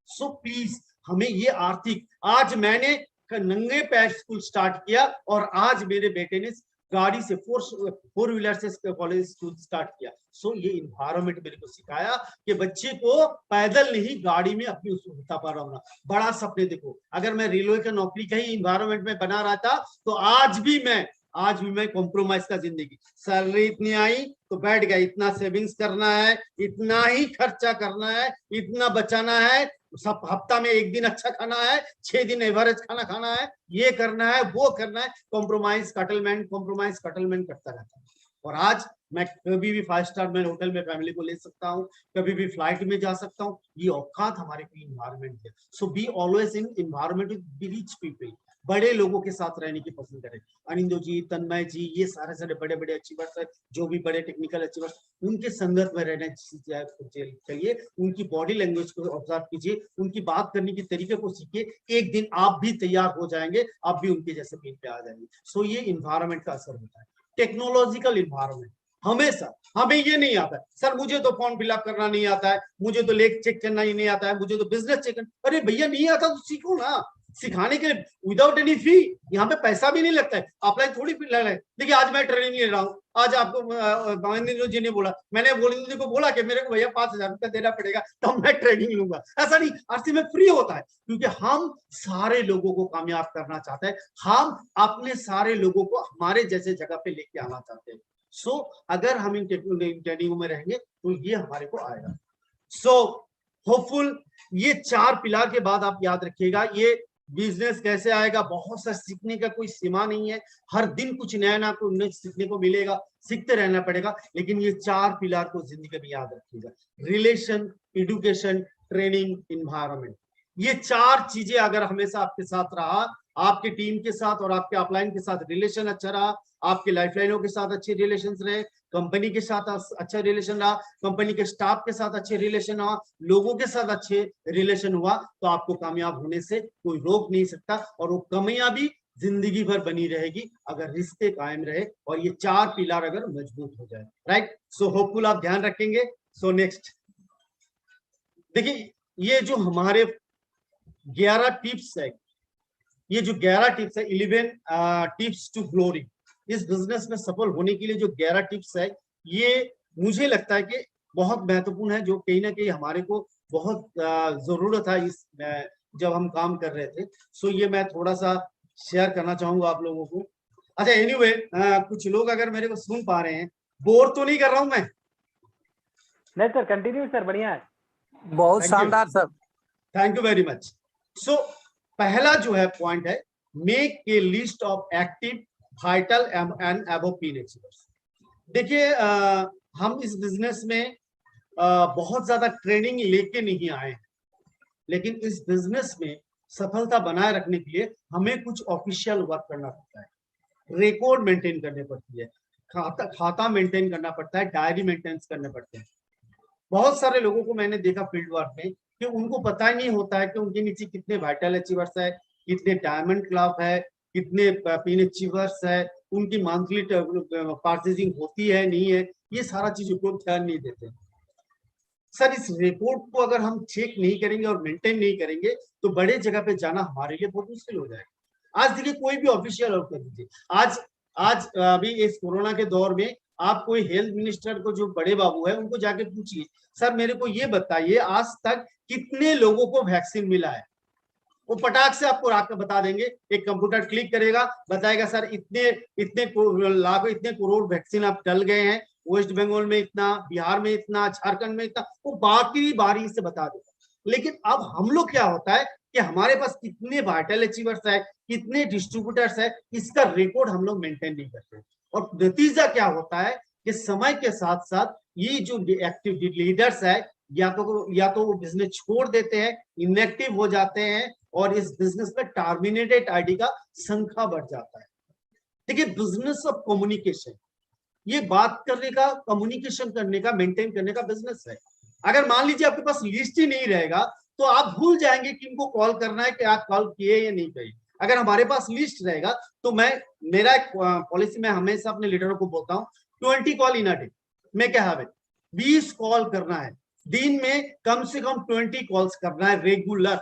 सो प्लीज हमें ये आर्थिक, आज मैंने नंगे पैर स्कूल स्टार्ट किया, और आज मेरे बेटे ने गाड़ी से फोर व्हीलर से कॉलेज स्कूल स्टार्ट किया। सो ये इन्वायरमेंट मेरे को सिखाया कि बच्चे को पैदल नहीं, गाड़ी में अपनी सुविधा पर रहना। बड़ा सपने देखो, अगर मैं रेलवे का नौकरी का ही इन्वायरमेंट में बना रहा था तो आज भी मैं कॉम्प्रोमाइज का जिंदगी। सैलरी इतनी आई तो बैठ गया, इतना सेविंग्स करना है, इतना ही खर्चा करना है, इतना बचाना है, सब हफ्ता में एक दिन अच्छा खाना है, 6 दिन एवरेज खाना खाना है, ये करना है, वो करना है। कॉम्प्रोमाइज कटलमेंट करता रहता है। और आज मैं कभी भी 5 स्टार में होटल में फैमिली को ले सकता हूँ, कभी भी फ्लाइट में जा सकता हूँ। ये औकात हमारे को इन्वायरमेंट है। So be always in environment with rich people, बड़े लोगों के साथ रहने की पसंद करें। अनिंदो जी, तन्मय जी, ये सारे बड़े बड़े अचीवर्स है, जो भी बड़े टेक्निकल अचीवर्स, उनके संगत में रहना चाहिए। उनकी बॉडी लैंग्वेज को ऑब्जर्व कीजिए, उनकी बात करने के तरीके को सीखिए। एक दिन आप भी तैयार हो जाएंगे, आप भी उनके जैसे फील्ड पे आ जाएंगे। सो ये इन्वायरमेंट का असर होता है। टेक्नोलॉजिकल इन्वायरमेंट, हमेशा हमें ये नहीं आता है सर, मुझे तो फॉर्म फिलअप करना नहीं आता है, मुझे तो लेख चेक करना ही नहीं आता है, मुझे तो बिजनेस चेक करना। अरे भैया नहीं आता तो सीखो ना, सिखाने के लिए विदाउट एनी फी, यहाँ पे पैसा भी नहीं लगता है, अप्लाई थोड़ी फी लग रहा है। देखिए आज मैं ट्रेनिंग ले रहा हूँ, आज आपको महेंद्र जी ने बोला, मैंने गोविंद जी को बोला कि मेरे को भैया 5,000 रुपया देना पड़ेगा तब मैं ट्रेनिंग लूंगा। ऐसा नहीं, आरसी में फ्री होता है, क्योंकि हम सारे लोगों को कामयाब करना चाहते हैं, हम अपने सारे लोगों को हमारे जैसे जगह पे लेके आना चाहते हैं। सो अगर हम इन ट्रेनिंगों में रहेंगे तो ये हमारे को आएगा। सो होपफुल, ये 4 पिलर के बाद आप याद रखिएगा, ये बिजनेस कैसे आएगा। बहुत सा सीखने का कोई सीमा नहीं है, हर दिन कुछ नया सीखने को मिलेगा, सीखते रहना पड़ेगा। लेकिन ये 4 पिलर को जिंदगी में याद रखिएगा, रिलेशन, एजुकेशन, ट्रेनिंग, इन्वायरमेंट। ये 4 चीजें अगर हमेशा आपके साथ रहा आपके टीम के साथ और आपके अपलाइन के साथ रिलेशन अच्छा रहा, आपके लाइफलाइनों के साथ अच्छे रिलेशन रहे, कंपनी के साथ अच्छा रिलेशन रहा, कंपनी के स्टाफ के साथ अच्छे रिलेशन रहा, लोगों के साथ अच्छे रिलेशन हुआ, तो आपको कामयाब होने से कोई रोक नहीं सकता। और वो कामयाबी जिंदगी भर बनी रहेगी अगर रिश्ते कायम रहे और ये 4 पिलर अगर मजबूत हो जाए। राइट, सो होपफुल आप ध्यान रखेंगे। सो नेक्स्ट देखिए, ये जो हमारे 11 टिप्स है, ये जो 11 टिप्स है, 11 टिप्स टू ग्लोरी, इस बिजनेस में सफल होने के लिए जो 11 टिप्स है, ये मुझे लगता है कि बहुत महत्वपूर्ण है, जो कहीं ना कहीं हमारे को बहुत जरूरत है इस जब हम काम कर रहे थे। सो ये मैं थोड़ा सा शेयर करना चाहूंगा आप लोगों को। अच्छा, एनीवे कुछ लोग अगर मेरे को सुन पा रहे हैं, बोर तो नहीं कर रहा हूं मैं? नहीं सर, कंटिन्यू सर, बढ़िया है, बहुत शानदार sir. Thank you very much. So पहला जो है पॉइंट है, make a list of active vital and above achievers. देखिए हम इस बिजनेस में बहुत ज्यादा ट्रेनिंग लेके नहीं आए हैं, लेकिन इस बिजनेस में सफलता बनाए रखने के लिए हमें कुछ ऑफिशियल वर्क करना पड़ता है, रिकॉर्ड मेंटेन करने पड़ती है, खाता मेंटेन करना पड़ता है, डायरी मेंटेन करने पड़ते हैं। बहुत सारे लोगों को मैंने देखा फील्ड वर्क में कि उनको पता ही नहीं होता है कि उनके नीचे कितने वाइटल अचीवर्स है, कितने डायमंड क्लब है, कितने पिन अचीवर्स है, उनकी मंथली परचेजिंग होती है नहीं है, ये सारा चीजों को ध्यान नहीं देते। सर इस रिपोर्ट को अगर हम चेक नहीं करेंगे और मेंटेन नहीं करेंगे तो बड़े जगह पे जाना हमारे लिए बहुत मुश्किल हो जाएगा। आज देखिए, कोई भी ऑफिशियल वर्क कर दीजिए, आज आज अभी इस कोरोना के दौर में आप कोई हेल्थ मिनिस्टर को, जो बड़े बाबू है, उनको जाके पूछिए, सर मेरे को ये बताइए आज तक कितने लोगों को वैक्सीन मिला है। वो पटाख से आपको आकर बता देंगे, एक कंप्यूटर क्लिक करेगा, बताएगा सर इतने इतने लाखों इतने करोड़ वैक्सीन आप डल गए हैं, वेस्ट बंगाल में इतना, बिहार में इतना, झारखंड में इतना, वो बाकी बारी से बता देगा। लेकिन अब हम लोग क्या होता है कि हमारे पास कितने वाइटल अचीवर्स है, कितने डिस्ट्रीब्यूटर्स है, इसका रिकॉर्ड हम लोग मेंटेन नहीं करते। और नतीजा क्या होता है कि समय के साथ साथ ये जो एक्टिव लीडर्स है, या तो वो बिजनेस छोड़ देते हैं, इनएक्टिव हो जाते हैं, और इस बिजनेस में टर्मिनेटेड आईडी का संख्या बढ़ जाता है। देखिए, बिजनेस ऑफ कम्युनिकेशन, ये बात करने का, कम्युनिकेशन करने का, मेंटेन करने का बिजनेस है। अगर मान लीजिए आपके पास लिस्ट ही नहीं रहेगा तो आप भूल जाएंगे कि इनको कॉल करना है, कि आप कॉल किए या नहीं किए। अगर हमारे पास लिस्ट रहेगा तो मेरा एक पॉलिसी, मैं हमेशा अपने लीडरों को बोलता हूँ, 20 कॉल इन अ डे। मैं क्या है, 20 कॉल करना है दिन में, कम से कम 20 कॉल्स करना है रेगुलर।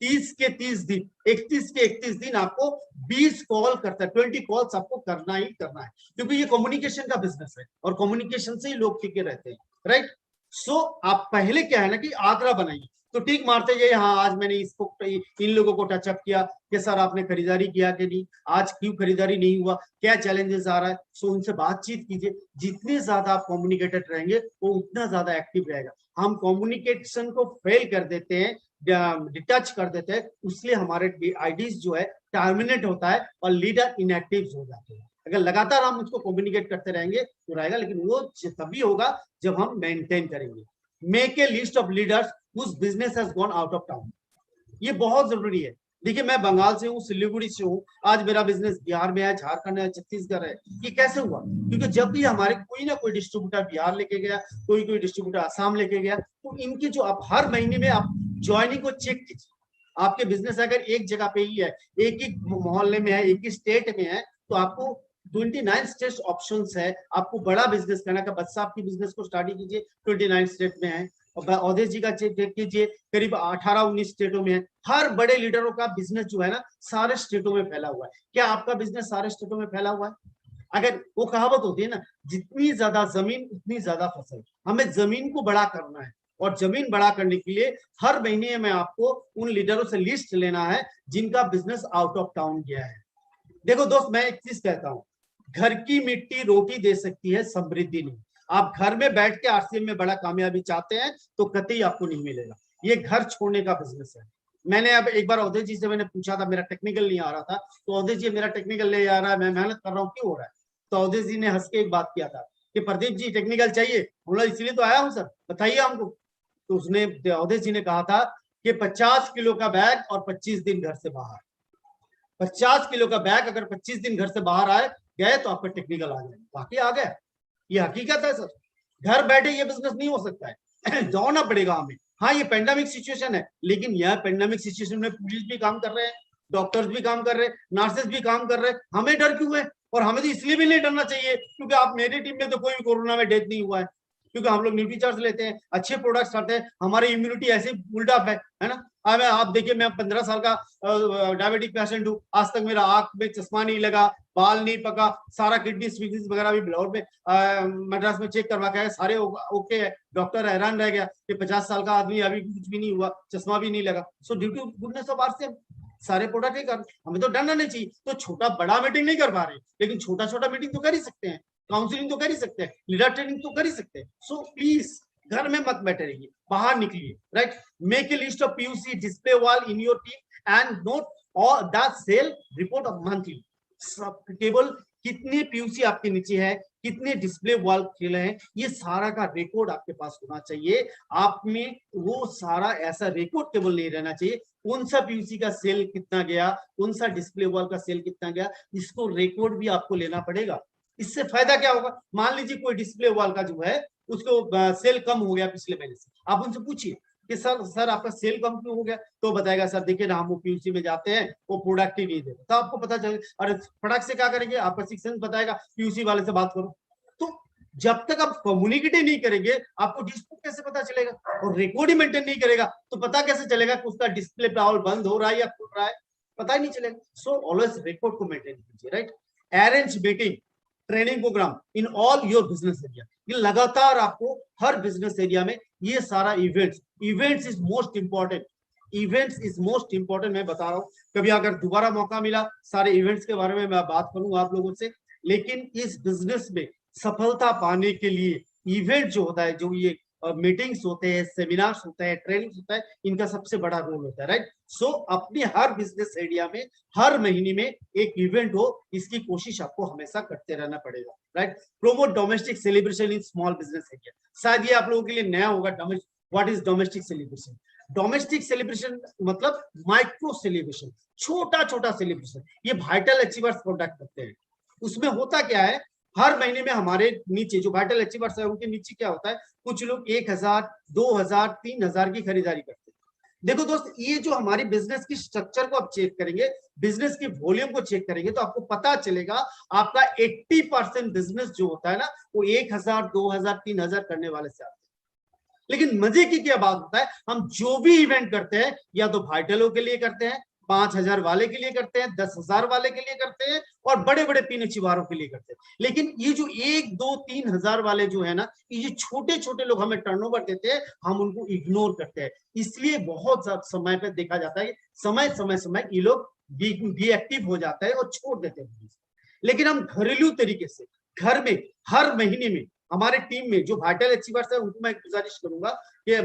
30 के 30 दिन, 31 के 31 दिन आपको 20 कॉल करता है, 20 कॉल्स आपको करना ही करना है, क्योंकि ये कम्युनिकेशन का बिजनेस है और कम्युनिकेशन से ही लोग टिके रहते हैं। राइट, सो आप पहले क्या है ना कि आंकड़ा बनाइए, तो टिक मारते जाइए, हाँ आज मैंने इसको, इन लोगों को टचअप किया कि सर आपने खरीदारी किया कि नहीं, आज क्यों खरीदारी नहीं हुआ, क्या चैलेंजेस आ रहा है। सो उनसे बातचीत कीजिए। जितने ज्यादा आप कम्युनिकेटेड रहेंगे वो उतना ज्यादा एक्टिव रहेगा। हम कम्युनिकेशन को फेल कर देते हैं, डिटच कर देते हैं, इसलिए हमारे आईडीज जो है टर्मिनेट होता है और लीडर इनएक्टिव हो जाते हैं। अगर लगातार हम उसको कम्युनिकेट करते रहेंगे तो रहेगा, लेकिन वो तभी होगा जब हम मेंटेन करेंगे। Make a list of leaders whose business has gone out of town, ये बहुत जरूरी है। देखिए, मैं बंगाल से हूँ, सिलीगुड़ी से हूँ, आज मेरा बिजनेस बिहार में है, झारखंड है, छत्तीसगढ़ है। ये कैसे हुआ? क्योंकि जब भी हमारे कोई ना कोई डिस्ट्रीब्यूटर बिहार लेके गया, कोई डिस्ट्रीब्यूटर आसाम लेके गया, तो इनकी जो आप हर महीने में आप ज्वाइनिंग को चेक कीजिए। आपके बिजनेस अगर एक जगह पे ही है, एक ही मोहल्ले में है, एक ही स्टेट में है, तो आपको 29 स्टेट ऑप्शंस है। आपको बड़ा बिजनेस करना का, बच्चा आपकी बिजनेस को स्टार्ट कीजिए, 29 स्टेट में है। अवधेश जी का चेक कीजिए, करीब 18-19 स्टेटों में है। हर बड़े लीडरों का बिजनेस जो है ना, सारे स्टेटों में फैला हुआ है। क्या आपका बिजनेस सारे स्टेटों में फैला हुआ है? अगर वो कहावत होती है ना, जितनी ज्यादा जमीन उतनी ज्यादा फसल, हमें जमीन को बड़ा करना है। और जमीन बड़ा करने के लिए हर महीने में आपको उन लीडरों से लिस्ट लेना है जिनका बिजनेस आउट ऑफ टाउन गया है। देखो दोस्त, मैं एक चीज कहता हूं, घर की मिट्टी रोटी दे सकती है, समृद्धि नहीं। आप घर में बैठ के आरसीएम में बड़ा कामयाबी चाहते हैं तो कतई आपको नहीं मिलेगा। ये घर छोड़ने का बिजनेस है। मैंने अब एक बार अवधेश जी से मैंने पूछा था, मेरा टेक्निकल नहीं आ रहा था, तो अवधेश जी मेरा टेक्निकल ले आ रहा है, मैं मेहनत कर रहा हूँ, क्यों हो रहा है? तो अवधेश जी ने हंस के एक बात किया था कि प्रदीप जी टेक्निकल चाहिए, बोला इसलिए तो आया हूँ सर, बताइए हमको। तो उसने, अवधेश जी ने कहा था कि 50 किलो का बैग और 25 दिन घर से बाहर। 50 किलो का बैग अगर 25 दिन घर से बाहर आए गए तो आपका टेक्निकल आ जाएगा, बाकी आ गया। ये हकीकत है सर, घर बैठे ये बिजनेस नहीं हो सकता है। दौड़ना पड़ेगा हमें। हाँ, ये पेंडेमिक सिचुएशन है, लेकिन यह पेंडेमिक सिचुएशन में पुलिस भी काम कर रहे हैं, डॉक्टर्स भी काम कर रहे हैं, नर्सेस भी काम कर रहे हैं। हमें डर क्यों है? और हमें तो इसलिए भी नहीं डरना चाहिए क्योंकि आप मेरी टीम में तो कोई भी कोरोना में डेथ नहीं हुआ है, क्योंकि हम लोग न्यूट्रीचार्ज लेते हैं, अच्छे प्रोडक्ट्स आते हैं, हमारी इम्यूनिटी ऐसे बुल्डअप है ना। अब आप देखिए, मैं 15 साल का डायबिटिक पेशेंट हूँ, आज तक मेरा आंख में चश्मा नहीं लगा, बाल नहीं पका, सारा किडनी स्वीटनेस वगैरह भी ब्लड में मद्रास में चेक करवा के आया, सारे ओके है। डॉक्टर हैरान रह गया कि 50 साल का आदमी अभी कुछ भी नहीं हुआ, चश्मा भी नहीं लगा। So due to goodness of RCM सारे प्रोडक्ट ही कर, हमें तो डरना नहीं चाहिए। तो छोटा बड़ा मीटिंग नहीं कर पा रहे, लेकिन छोटा छोटा मीटिंग तो कर ही सकते हैं, काउंसलिंग तो कर ही सकते हैं, लीडर ट्रेनिंग तो कर ही सकते हैं। सो प्लीज घर में मत बैठे रहिए, बाहर निकलिए, right. Make a list of PUC display wall in your team and note और the sale report of monthly. केवल कितने पीयूसी आपके नीचे है, कितने डिस्प्ले वॉल खेले हैं, ये सारा का रिकॉर्ड आपके पास होना चाहिए। आप में वो सारा ऐसा रिकॉर्ड केवल नहीं रहना चाहिए, कौन सा पीयूसी का सेल कितना गया, कौन सा डिस्प्ले वॉल का सेल कितना गया, इसको रिकॉर्ड भी आपको लेना पड़ेगा। इससे फायदा क्या होगा? मान लीजिए कोई डिस्प्ले वॉल का जो है उसको सेल कम हो गया पिछले महीने से, आप उनसे पूछिए कि सर आपका सेल कम क्यों हो गया, तो बताएगा सर देखिए ना, हम वो पीयूसी में जाते हैं, वो प्रोडक्ट ही नहीं देते। तो आपको पता चले, अरे प्रोडक्ट से क्या करेंगे, आपका शिक्षण बताएगा पीयूसी वाले से बात करो। तो जब तक आप कम्युनिकेट नहीं करेंगे, आपको डिस्प्यूट कैसे पता चलेगा? और रिकॉर्ड ही मेंटेन नहीं करेगा तो पता कैसे चलेगा कि उसका डिस्प्ले पावर बंद हो रहा है या खुल रहा है? पता ही नहीं चलेगा। सो ऑलवेज रिकॉर्ड को मेंटेन कीजिए, right. Arrange meeting, training program in all your business area. ये लगातार आपको हर बिजनेस एरिया में ये सारा events is most important. Events is most important, मैं बता रहा हूँ। कभी अगर दोबारा मौका मिला सारे इवेंट्स के बारे में मैं बात करूंगा आप लोगों से, लेकिन इस बिजनेस में सफलता पाने के लिए इवेंट जो होता है, जो ये मीटिंग्स होते हैं, सेमिनार्स होते हैं, ट्रेनिंग होता है, इनका सबसे बड़ा रोल होता है, राइट। सो अपने हर बिजनेस एरिया में हर महीने में एक इवेंट हो, इसकी कोशिश आपको हमेशा करते रहना पड़ेगा, right. Promote domestic celebration in small business area. शायद ये आप लोगों के लिए नया होगा, what is domestic celebration? Domestic celebration मतलब माइक्रो सेलिब्रेशन, छोटा छोटा सेलिब्रेशन। ये वाइटल अचीवर्स प्रोडक्ट करते हैं। उसमें होता क्या है, हर महीने में हमारे नीचे जो वाइटल अचीवर्स है उनके नीचे क्या होता है, कुछ लोग 1000, 2000, 3000 की खरीदारी करते हैं। देखो दोस्त, ये जो हमारी बिजनेस की स्ट्रक्चर को आप चेक करेंगे, बिजनेस की वॉल्यूम को चेक करेंगे, तो आपको पता चलेगा आपका 80% बिजनेस जो होता है ना, वो 1000, 2000, 3000 करने वाले से आता है। लेकिन मजे की क्या बात होता है, हम जो भी इवेंट करते हैं या तो वाइटलों के लिए करते हैं, 5000 वाले के लिए करते हैं, 10,000 वाले के लिए करते हैं, और बड़े बड़े पिन अचीवारों के लिए करते हैं। लेकिन ये जो 1, 2, 3,000 वाले जो है ना, ये छोटे छोटे लोग हमें टर्नओवर देते हैं, हम उनको इग्नोर करते हैं। इसलिए बहुत समय पे देखा जाता है, समय ये लोग डीएक्टिव हो जाता है और छोड़ देते हैं। लेकिन हम घरेलू तरीके से घर में हर महीने में हमारे टीम में जो वाइटल अचीवर्स है उनको मैं गुजारिश करूंगा कि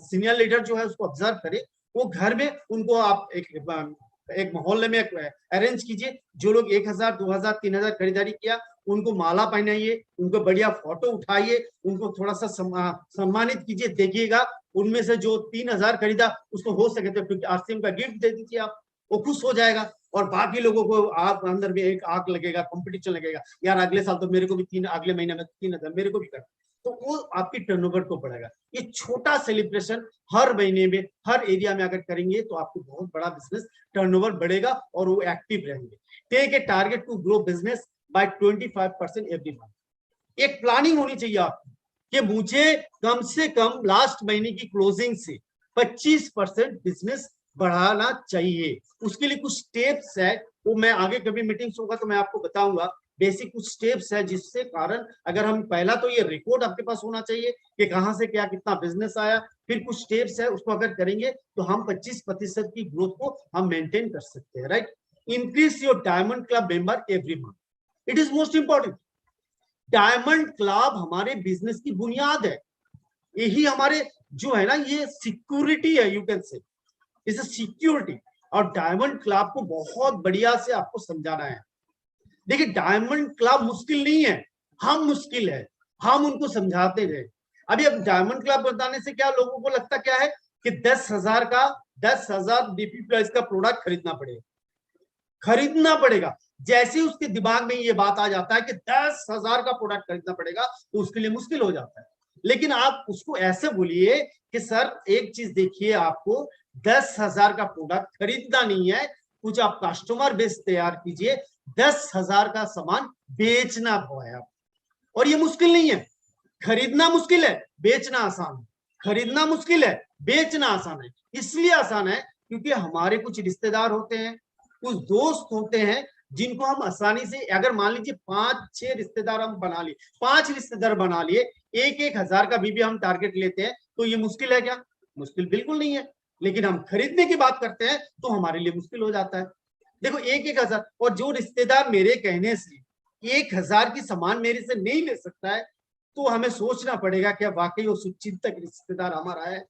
सीनियर लीडर जो है उसको ऑब्जर्व करे, वो घर में उनको आप एक मोहल्ले में अरेंज कीजिए। जो लोग 1000, 2000, 3000 खरीदारी किया, उनको माला पहनाइए, उनको बढ़िया फोटो उठाइए, उनको थोड़ा सा सम्मानित कीजिए। देखिएगा उनमें से जो 3000 खरीदा उसको हो सके तो आरसीएम का गिफ्ट दे दीजिए आप, वो खुश हो जाएगा। और बाकी लोगों को आग अंदर में एक आग लगेगा, कंपटीशन लगेगा, यार अगले साल तो मेरे को भी अगले महीने में 3000 मेरे को भी करना, तो वो आपकी टर्नओवर को बढ़ेगा। ये छोटा सेलिब्रेशन हर महीने में हर एरिया में अगर करेंगे तो आपको बहुत बड़ा बिजनेस टर्नओवर बढ़ेगा और वो एक्टिव रहेंगे। Take a target to grow business by 25% every month. एक प्लानिंग होनी चाहिए आपकी कि मुझे कम से कम लास्ट महीने की क्लोजिंग से 25% बिजनेस बढ़ाना चाहिए। उसके लिए कुछ स्टेप्स है, वो मैं आगे कभी मीटिंग्स होगा तो मैं आपको बताऊंगा। बेसिक कुछ स्टेप्स है जिससे कारण अगर हम पहला तो ये रिकॉर्ड आपके पास होना चाहिए कि कहां से क्या कितना बिजनेस आया, फिर कुछ स्टेप्स है उसको अगर करेंगे तो हम 25% की ग्रोथ को हम मेंटेन कर सकते हैं, right. Increase your diamond club member every month, it is most important. Diamond club हमारे बिजनेस की बुनियाद है, यही हमारे जो है ना ये सिक्योरिटी है, you can say is a security. और डायमंड क्लब को बहुत बढ़िया से आपको समझाना है। देखिए डायमंड क्लब मुश्किल नहीं है, हम मुश्किल है, हम उनको समझाते गए। अभी अब डायमंड क्लब बताने से क्या लोगों को लगता क्या है कि 10,000 का 10,000 डीपी प्राइस का प्रोडक्ट खरीदना पड़ेगा। खरीदना पड़ेगा। जैसे ही उसके दिमाग में ये बात आ जाता है कि 10,000 का प्रोडक्ट खरीदना पड़ेगा, तो उसके लिए मुश्किल हो जाता है। लेकिन आप उसको ऐसे बोलिए कि सर एक चीज देखिए, आपको 10,000 का प्रोडक्ट खरीदना नहीं है, कुछ आप कस्टमर बेस तैयार कीजिए, 10,000 का सामान बेचना है आप। और ये मुश्किल नहीं है, खरीदना मुश्किल है, बेचना आसान है। खरीदना मुश्किल है, बेचना आसान है। इसलिए आसान है क्योंकि हमारे कुछ रिश्तेदार होते हैं, कुछ दोस्त होते हैं, जिनको हम आसानी से, अगर मान लीजिए 5-6 रिश्तेदार हम बना लिए, 5 रिश्तेदार बना लिए, 1,000 का भी हम टारगेट लेते हैं, तो ये मुश्किल है क्या? मुश्किल बिल्कुल नहीं है। लेकिन हम खरीदने की बात करते हैं तो हमारे लिए मुश्किल हो जाता है। देखो 1,000, और जो रिश्तेदार मेरे कहने से 1,000 की सामान मेरे से नहीं ले सकता है, तो हमें सोचना पड़ेगा क्या वाकई वो शुभचिंतक रिश्तेदार हमारा है?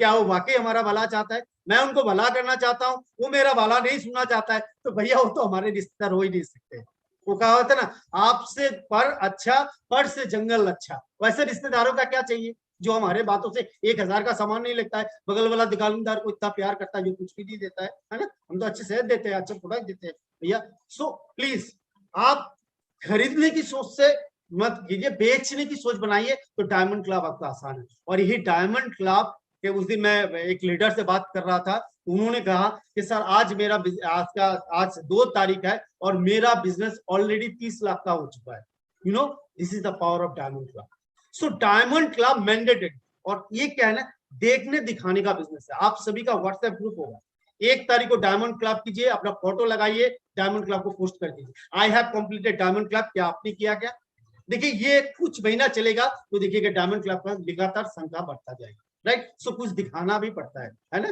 क्या वो वाकई हमारा भला चाहता है? मैं उनको भला करना चाहता हूँ, वो मेरा भला नहीं सुनना चाहता है, तो भैया वो तो हमारे रिश्तेदार हो ही नहीं सकते। वो कहा होता है ना, आपसे पर अच्छा, पर से जंगल अच्छा। वैसे रिश्तेदारों का क्या चाहिए जो हमारे बातों से 1,000 का सामान नहीं लगता है, बगल वाला दुकानदार को इतना प्यार करता है जो कुछ भी नहीं देता है ना? हम तो अच्छे सेहत देते हैं, अच्छे प्रोडक्ट देते हैं भैया। सो प्लीज आप खरीदने की सोच से मत कीजिए, बेचने की सोच बनाइए, तो डायमंड क्लब आपका आसान है। और यही डायमंड क्लब के, उस दिन मैं एक लीडर से बात कर रहा था, उन्होंने कहा कि सर आज 2 तारीख है और मेरा बिजनेस ऑलरेडी 30 लाख का हो चुका है। You know, this is the power of diamond club. So diamond club mandated, और ये क्या है ना, देखने दिखाने का बिजनेस है। आप सभी का व्हाट्सएप ग्रुप होगा, 1 तारीख को डायमंड क्लब कीजिए, अपना फोटो लगाइए, डायमंड क्लब को पोस्ट कर दीजिए, I have completed diamond club. क्या आपने किया क्या? देखिए ये कुछ महीना चलेगा तो देखिएगा डायमंड क्लब का लगातार संख्या बढ़ता जाएगा, राइट? सो कुछ दिखाना भी पड़ता है ना?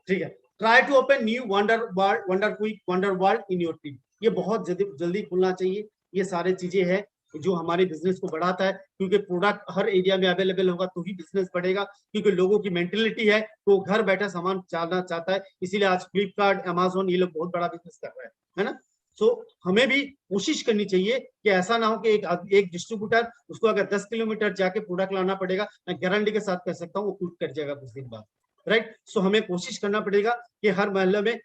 ठीक है। Try to open new wonder quick wonder world in your team. ये बहुत जल्दी खुलना चाहिए। ये सारे चीजें हैं जो हमारे बिजनेस को बढ़ाता है, क्योंकि प्रोडक्ट हर एरिया में अवेलेबल होगा तो ही बिजनेस बढ़ेगा। क्योंकि लोगों की मेंटेलिटी है तो घर बैठा सामान चाहना चाहता है, इसीलिए आज फ्लिपकार्ट, अमेजोन, ये लोग बहुत बड़ा बिजनेस कर रहे हैं, है ना? सो हमें भी कोशिश करनी चाहिए कि ऐसा ना हो कि एक डिस्ट्रीब्यूटर, उसको अगर 10 किलोमीटर जाके प्रोडक्ट लाना पड़ेगा, मैं गारंटी के साथ कह सकता हूँ वो क्विट कर जाएगा कुछ दिन बाद, राइट? सो हमें कोशिश करना पड़ेगा कि हर महल्ले में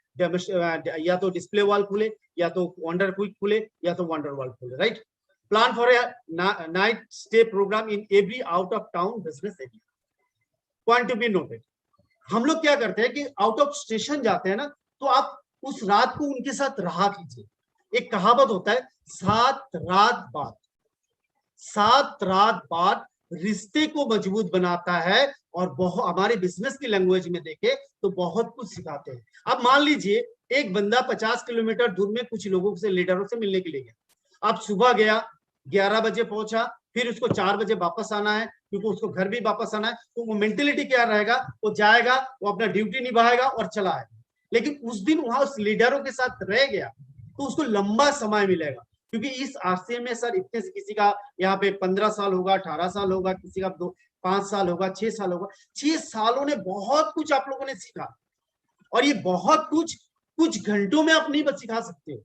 या तो डिस्प्ले वॉल खुले, या तो वंडर क्विक खुले, या तो वंडर वॉल खुले, right? Plan for a night stay program in every out of town business area. Point to be noted, हम लोग क्या करते हैं कि आउट ऑफ स्टेशन जाते हैं ना, तो आप उस रात को उनके साथ रहा कीजिए। एक कहावत होता है, 7 रात बाद रिश्ते को मजबूत बनाता है। और बहुत हमारे बिजनेस की लैंग्वेज में देखे तो बहुत कुछ सिखाते हैं। अब मान लीजिए एक बंदा 50 किलोमीटर दूर में कुछ लोगों से, लीडरों से मिलने के लिए गया। अब सुबह गया, 11 बजे पहुंचा, फिर उसको 4 बजे वापस आना है, क्योंकि उसको घर भी वापस आना है। तो वो मेंटेलिटी क्या रहेगा, वो जाएगा, वो अपना ड्यूटी निभाएगा और चला आएगा। लेकिन उस दिन वहां उस लीडरों के साथ रह गया तो उसको लंबा समय मिलेगा, क्योंकि इस आरसीए में सर इतने से किसी का यहाँ पे 15 साल होगा, 18 साल होगा, किसी का 5 साल होगा, 6 साल होगा। 6 सालों ने बहुत कुछ आप लोगों ने सीखा, और ये बहुत कुछ घंटों में आप नहीं बस सिखा सकते हो।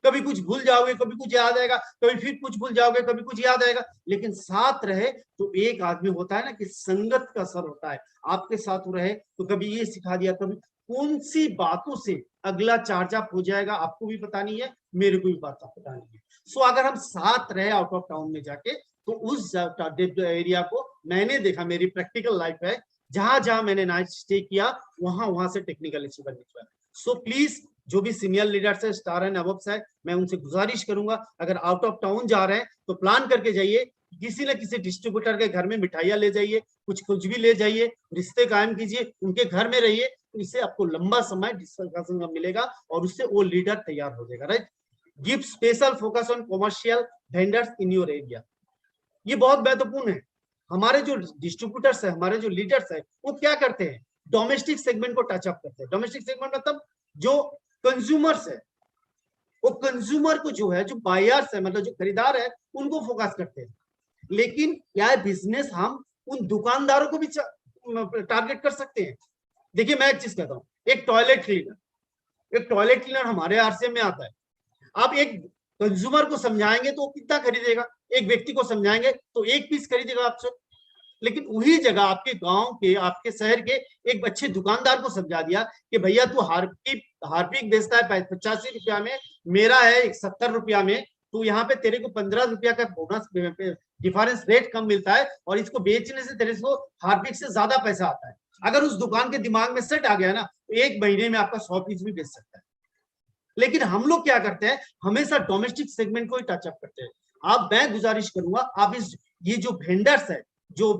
कभी कुछ भूल जाओगे, कभी कुछ याद आएगा, कभी फिर कुछ भूल जाओगे, कभी कुछ याद आएगा। लेकिन साथ रहे तो एक आदमी होता है ना कि संगत का असर होता है, आपके साथ रहे तो कभी ये सिखा दिया, कभी कौन सी बातों से अगला चार्ज अप हो जाएगा आपको भी पता नहीं है, मेरे को भी पता नहीं है। सो अगर हम साथ रहे आउट ऑफ टाउन में जाके, तो उस एरिया को मैंने देखा, मेरी प्रैक्टिकल लाइफ है, जहां जहां मैंने नाइट स्टे किया वहां से टेक्निकल अचीवमेंट निकला। सो प्लीज जो भी सीनियर लीडर्स है, स्टार एंड अबव है, मैं उनसे गुजारिश करूंगा, अगर आउट ऑफ टाउन जा रहे हैं तो प्लान करके जाइए। किसी न किसी डिस्ट्रीब्यूटर के घर में मिठाइयां ले जाइए, कुछ भी ले जाइए, रिश्ते कायम कीजिए, उनके घर में रहिए, तो इससे आपको लंबा समय डिस्कशन का मिलेगा और उससे वो लीडर तैयार हो जाएगा, right? Give special focus on commercial vendors in your area. ये बहुत महत्वपूर्ण है। हमारे जो डिस्ट्रीब्यूटर्स है, हमारे जो लीडर्स है, वो क्या करते हैं, डोमेस्टिक सेगमेंट को टच अप करते हैं। डोमेस्टिक सेगमेंट मतलब जो कंज्यूमर्स है, वो कंज्यूमर को जो है, जो बायर्स है, मतलब जो खरीदार है, उनको फोकस करते हैं। लेकिन क्या बिजनेस हम उन दुकानदारों को भी टारगेट कर सकते हैं? देखिए मैं एक चीज कहता हूँ, एक टॉयलेट क्लीनर हमारे आरसीएम में आता है। आप एक कंज्यूमर को समझाएंगे तो कितना खरीदेगा, एक व्यक्ति को समझाएंगे तो 1 पीस खरीदेगा आपसे, लेकिन वही जगह आपके गांव के, आपके शहर के एक अच्छे दुकानदार को समझा दिया कि भैया तू हार्पिक बेचता है 85 रुपया में, मेरा है 71 रुपया में, तो यहाँ पे तेरे को 15 रुपया का बोनस डिफरेंस रेट कम मिलता है, और इसको बेचने से तेरे को हार्पिक से ज्यादा पैसा आता है। अगर उस दुकान के दिमाग में सेट आ गया ना, तो 1 महीने में आपका 100 पीस भी बेच सकता है। लेकिन हम लोग क्या करते हैं, हमेशा डोमेस्टिक सेगमेंट को ही टचअप करते हैं। आप, मैं गुजारिश करूंगा, आप ये जो वेंडर्स है, जो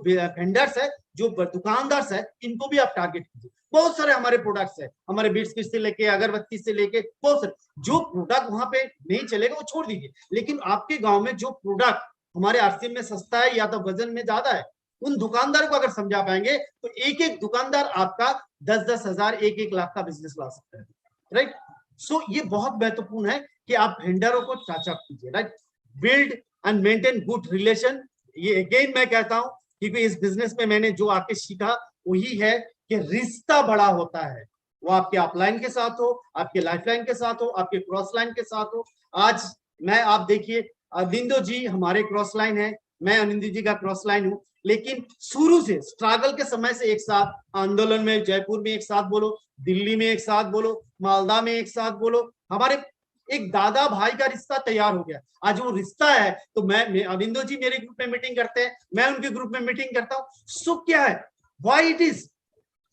दुकानदार है, इनको भी आप टारगेट कीजिए। बहुत सारे हमारे प्रोडक्ट्स है, हमारे बिस्किट से लेके अगरबत्ती से लेके बहुत सारे, जो प्रोडक्ट वहां पे नहीं चलेगा वो छोड़ दीजिए, लेकिन आपके गांव में जो प्रोडक्ट हमारे आरसीएम में सस्ता है या तो वजन में ज्यादा है, उन दुकानदार को अगर समझा पाएंगे तो एक एक दुकानदार आपका 10-10 हजार, 1-1 लाख का बिजनेस ला सकता है। राइट, सो ये बहुत महत्वपूर्ण है कि आप वेंडरों को टचअप कीजिए। Right, build and maintain good relation. ये अगेन मैं कहता हूं, क्योंकि इस बिजनेस में मैंने जो आके सीखा वही है कि रिश्ता बड़ा होता है, वो आपके अपलाइन के साथ हो, आपके लाइफलाइन के साथ हो, आपके क्रॉस लाइन के साथ हो। आज आप देखिए, अनिंदो जी हमारे क्रॉस लाइन है, मैं अनिंदो जी का क्रॉस लाइन हूँ, लेकिन शुरू से स्ट्रगल के समय से एक साथ आंदोलन में, जयपुर में एक साथ बोलो, दिल्ली में एक साथ बोलो, मालदा में एक साथ बोलो, हमारे एक दादा भाई का रिश्ता तैयार हो गया। आज वो रिश्ता है, तो मैं अनिंदो जी मेरे ग्रुप में मीटिंग करते हैं, मैं उनके ग्रुप में मीटिंग करता हूँ। सुख क्या है, व्हाई इट इज,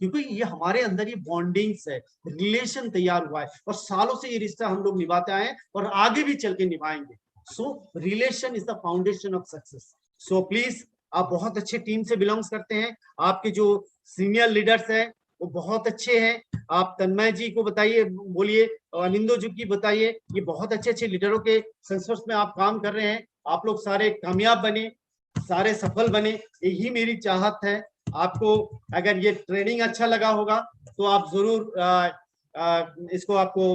क्योंकि ये हमारे अंदर ये बॉन्डिंग्स है, रिलेशन तैयार हुआ है, और सालों से ये रिश्ता हम लोग निभाते आए हैं और आगे भी चल के निभाएंगे। सो relation is the foundation of success. So please, आप बहुत अच्छे टीम से बिलोंग्स करते हैं, आपके जो सीनियर लीडर्स हैं वो बहुत अच्छे हैं। आप तन्मय जी को बताइए, बोलिए, अनिंदो जी की बताइए, ये बहुत अच्छे अच्छे लीडरों के संस्पर्श में आप काम कर रहे हैं। आप लोग सारे कामयाब बने, सारे सफल बने, यही मेरी चाहत है। आपको अगर ये ट्रेनिंग अच्छा लगा होगा तो आप जरूर इसको आपको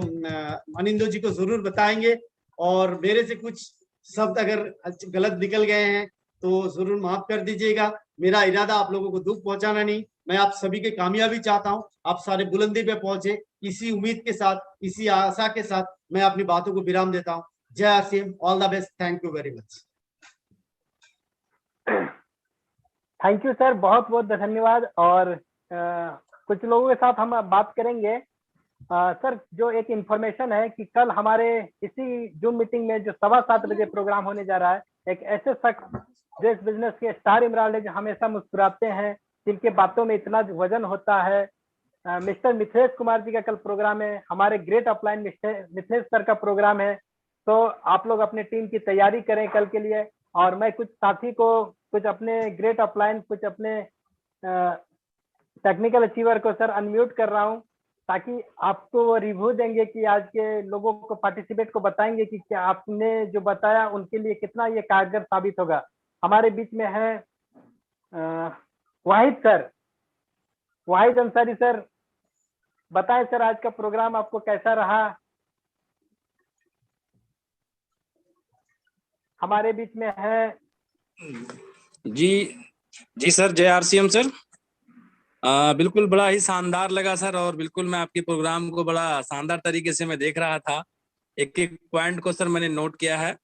अनिंदो जी को जरूर बताएंगे, और मेरे से कुछ शब्द अगर गलत निकल गए हैं तो जरूर माफ कर दीजिएगा। मेरा इरादा आप लोगों को दुख पहुंचाना नहीं, मैं आप सभी की कामयाबी चाहता हूं, आप सारे बुलंदी पे पहुंचे। इसी उम्मीद के साथ, इसी आशा के साथ मैं अपनी बातों को विराम देता हूं। जय RCM, all the best, thank you very much. Thank you sir, बहुत बहुत धन्यवाद। और कुछ लोगों के साथ हम बात करेंगे। सर, जो एक इंफॉर्मेशन है कि कल हमारे इसी जूम मीटिंग में जो 7:15 बजे प्रोग्राम होने जा रहा है, एक ऐसे शख्स जो इस बिजनेस के स्टार इमरान है, जो हमेशा मुस्कुराते हैं, जिनके बातों में इतना वजन होता है, मिस्टर मिथिलेश कुमार जी का कल प्रोग्राम है। हमारे ग्रेट अपलाइन मिथिलेश सर का प्रोग्राम है। तो आप लोग अपने टीम की तैयारी करें कल के लिए। और मैं कुछ साथी को, कुछ अपने ग्रेट अपलाइन, कुछ अपने टेक्निकल अचीवर को सर अनम्यूट कर रहा हूं, ताकि आपको वो रिव्यू देंगे कि आज के लोगों को, पार्टिसिपेट को बताएंगे कि क्या आपने जो बताया उनके लिए कितना ये कारगर साबित होगा। हमारे बीच में है वाहिद सर, वाहिद अंसारी सर। बताएं सर, आज का प्रोग्राम आपको कैसा रहा? हमारे बीच में है जी सर, जय आरसीएम सर। बिल्कुल बड़ा ही शानदार लगा सर, और बिल्कुल मैं आपके प्रोग्राम को बड़ा शानदार तरीके से मैं देख रहा था। एक एक पॉइंट को सर मैंने नोट किया है।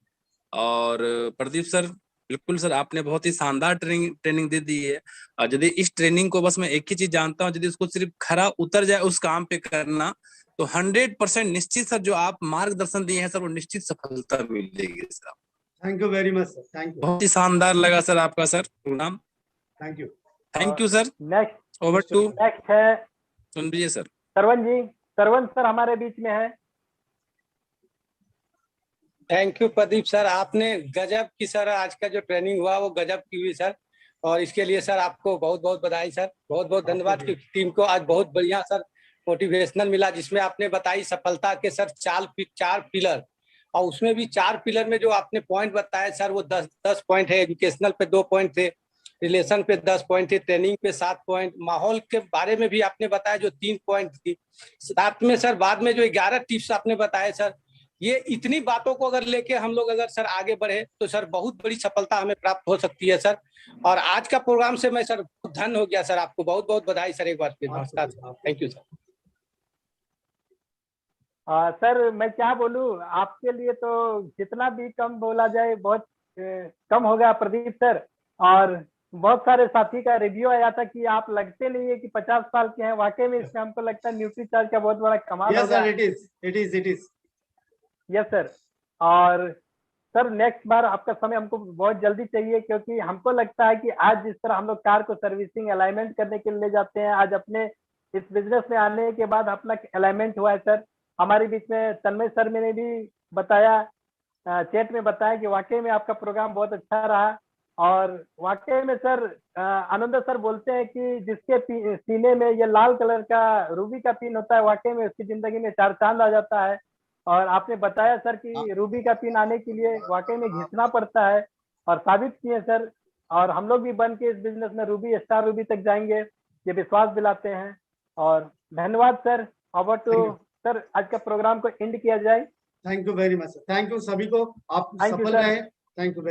और प्रदीप सर, बिल्कुल सर, आपने बहुत ही शानदार ट्रेनिंग दे दी है। और यदि इस ट्रेनिंग को, बस मैं एक ही चीज जानता हूँ, यदि उसको सिर्फ खरा उतर जाए उस काम पे करना, तो 100% निश्चित सर जो आप मार्गदर्शन दिए हैं सर, वो निश्चित सफलता मिलेगी sir. Thank you very much sir, thank you. बहुत ही शानदार लगा सर आपका sir program. Thank you, thank you sir. Next over to next है सुन लीजिए सर, सरवन जी। सरवन सर हमारे बीच में है। थैंक यू प्रदीप सर, आपने गजब की सर, आज का जो ट्रेनिंग हुआ वो गजब की हुई सर, और इसके लिए सर आपको बहुत बहुत बधाई सर, बहुत बहुत धन्यवाद की टीम को। आज बहुत बढ़िया सर मोटिवेशनल मिला, जिसमें आपने बताई सफलता के सर 4 पिलर, और उसमें भी 4 पिलर में जो आपने पॉइंट बताए सर, वो 10 पॉइंट है। एजुकेशनल पे 2 पॉइंट थे, रिलेशन पे 10 पॉइंट थे, ट्रेनिंग पे 7 पॉइंट, माहौल के बारे में भी आपने बताया जो 3 पॉइंट थी, साथ में सर बाद में जो 11 टिप्स आपने बताए सर। ये इतनी बातों को अगर लेके हम लोग अगर सर आगे बढ़े तो सर बहुत बड़ी सफलता हमें प्राप्त हो सकती है सर। और आज का प्रोग्राम से मैं सर धन्य हो गया सर, आपको बहुत बहुत बधाई सर एक बार फिर। नमस्कार sir, thank you sir. Sir मैं क्या बोलूं, आपके लिए तो जितना भी कम बोला जाए बहुत कम होगा प्रदीप सर। और बहुत सारे साथी का रिव्यू आया था कि आप लगते नहीं है कि 50 साल के हैं। वाकई में इसमें हमको लगता है न्यूट्रीचार्ज का बहुत बड़ा कमाल Yes, होगा। sir, it is. Yes sir. और सर नेक्स्ट बार आपका समय हमको बहुत जल्दी चाहिए, क्योंकि हमको लगता है कि आज जिस तरह हम लोग कार को सर्विसिंग अलाइनमेंट करने के लिए ले जाते हैं, आज अपने इस बिजनेस में आने के बाद अपना अलाइनमेंट हुआ है सर। हमारे बीच में तन्मय सर ने भी बताया, चैट में बताया कि वाकई में आपका प्रोग्राम बहुत अच्छा रहा। और वाकई में सर आनंद सर बोलते हैं कि जिसके सीने में ये लाल कलर का रूबी का पिन होता है, वाकई में उसकी जिंदगी में 4 चांद आ जाता है। और आपने बताया सर कि रूबी का पिन आने के लिए वाकई में घिसना पड़ता है, और साबित किए सर। और हम लोग भी बन के इस बिजनेस में रूबी, स्टार रूबी तक जाएंगे, ये विश्वास दिलाते हैं। और धन्यवाद सर। ओवर टू सर, आज का प्रोग्राम को एंड किया जाए। Thank you very much, thank you सभी को, आप Thank you, सफल sir. रहे। Thank you.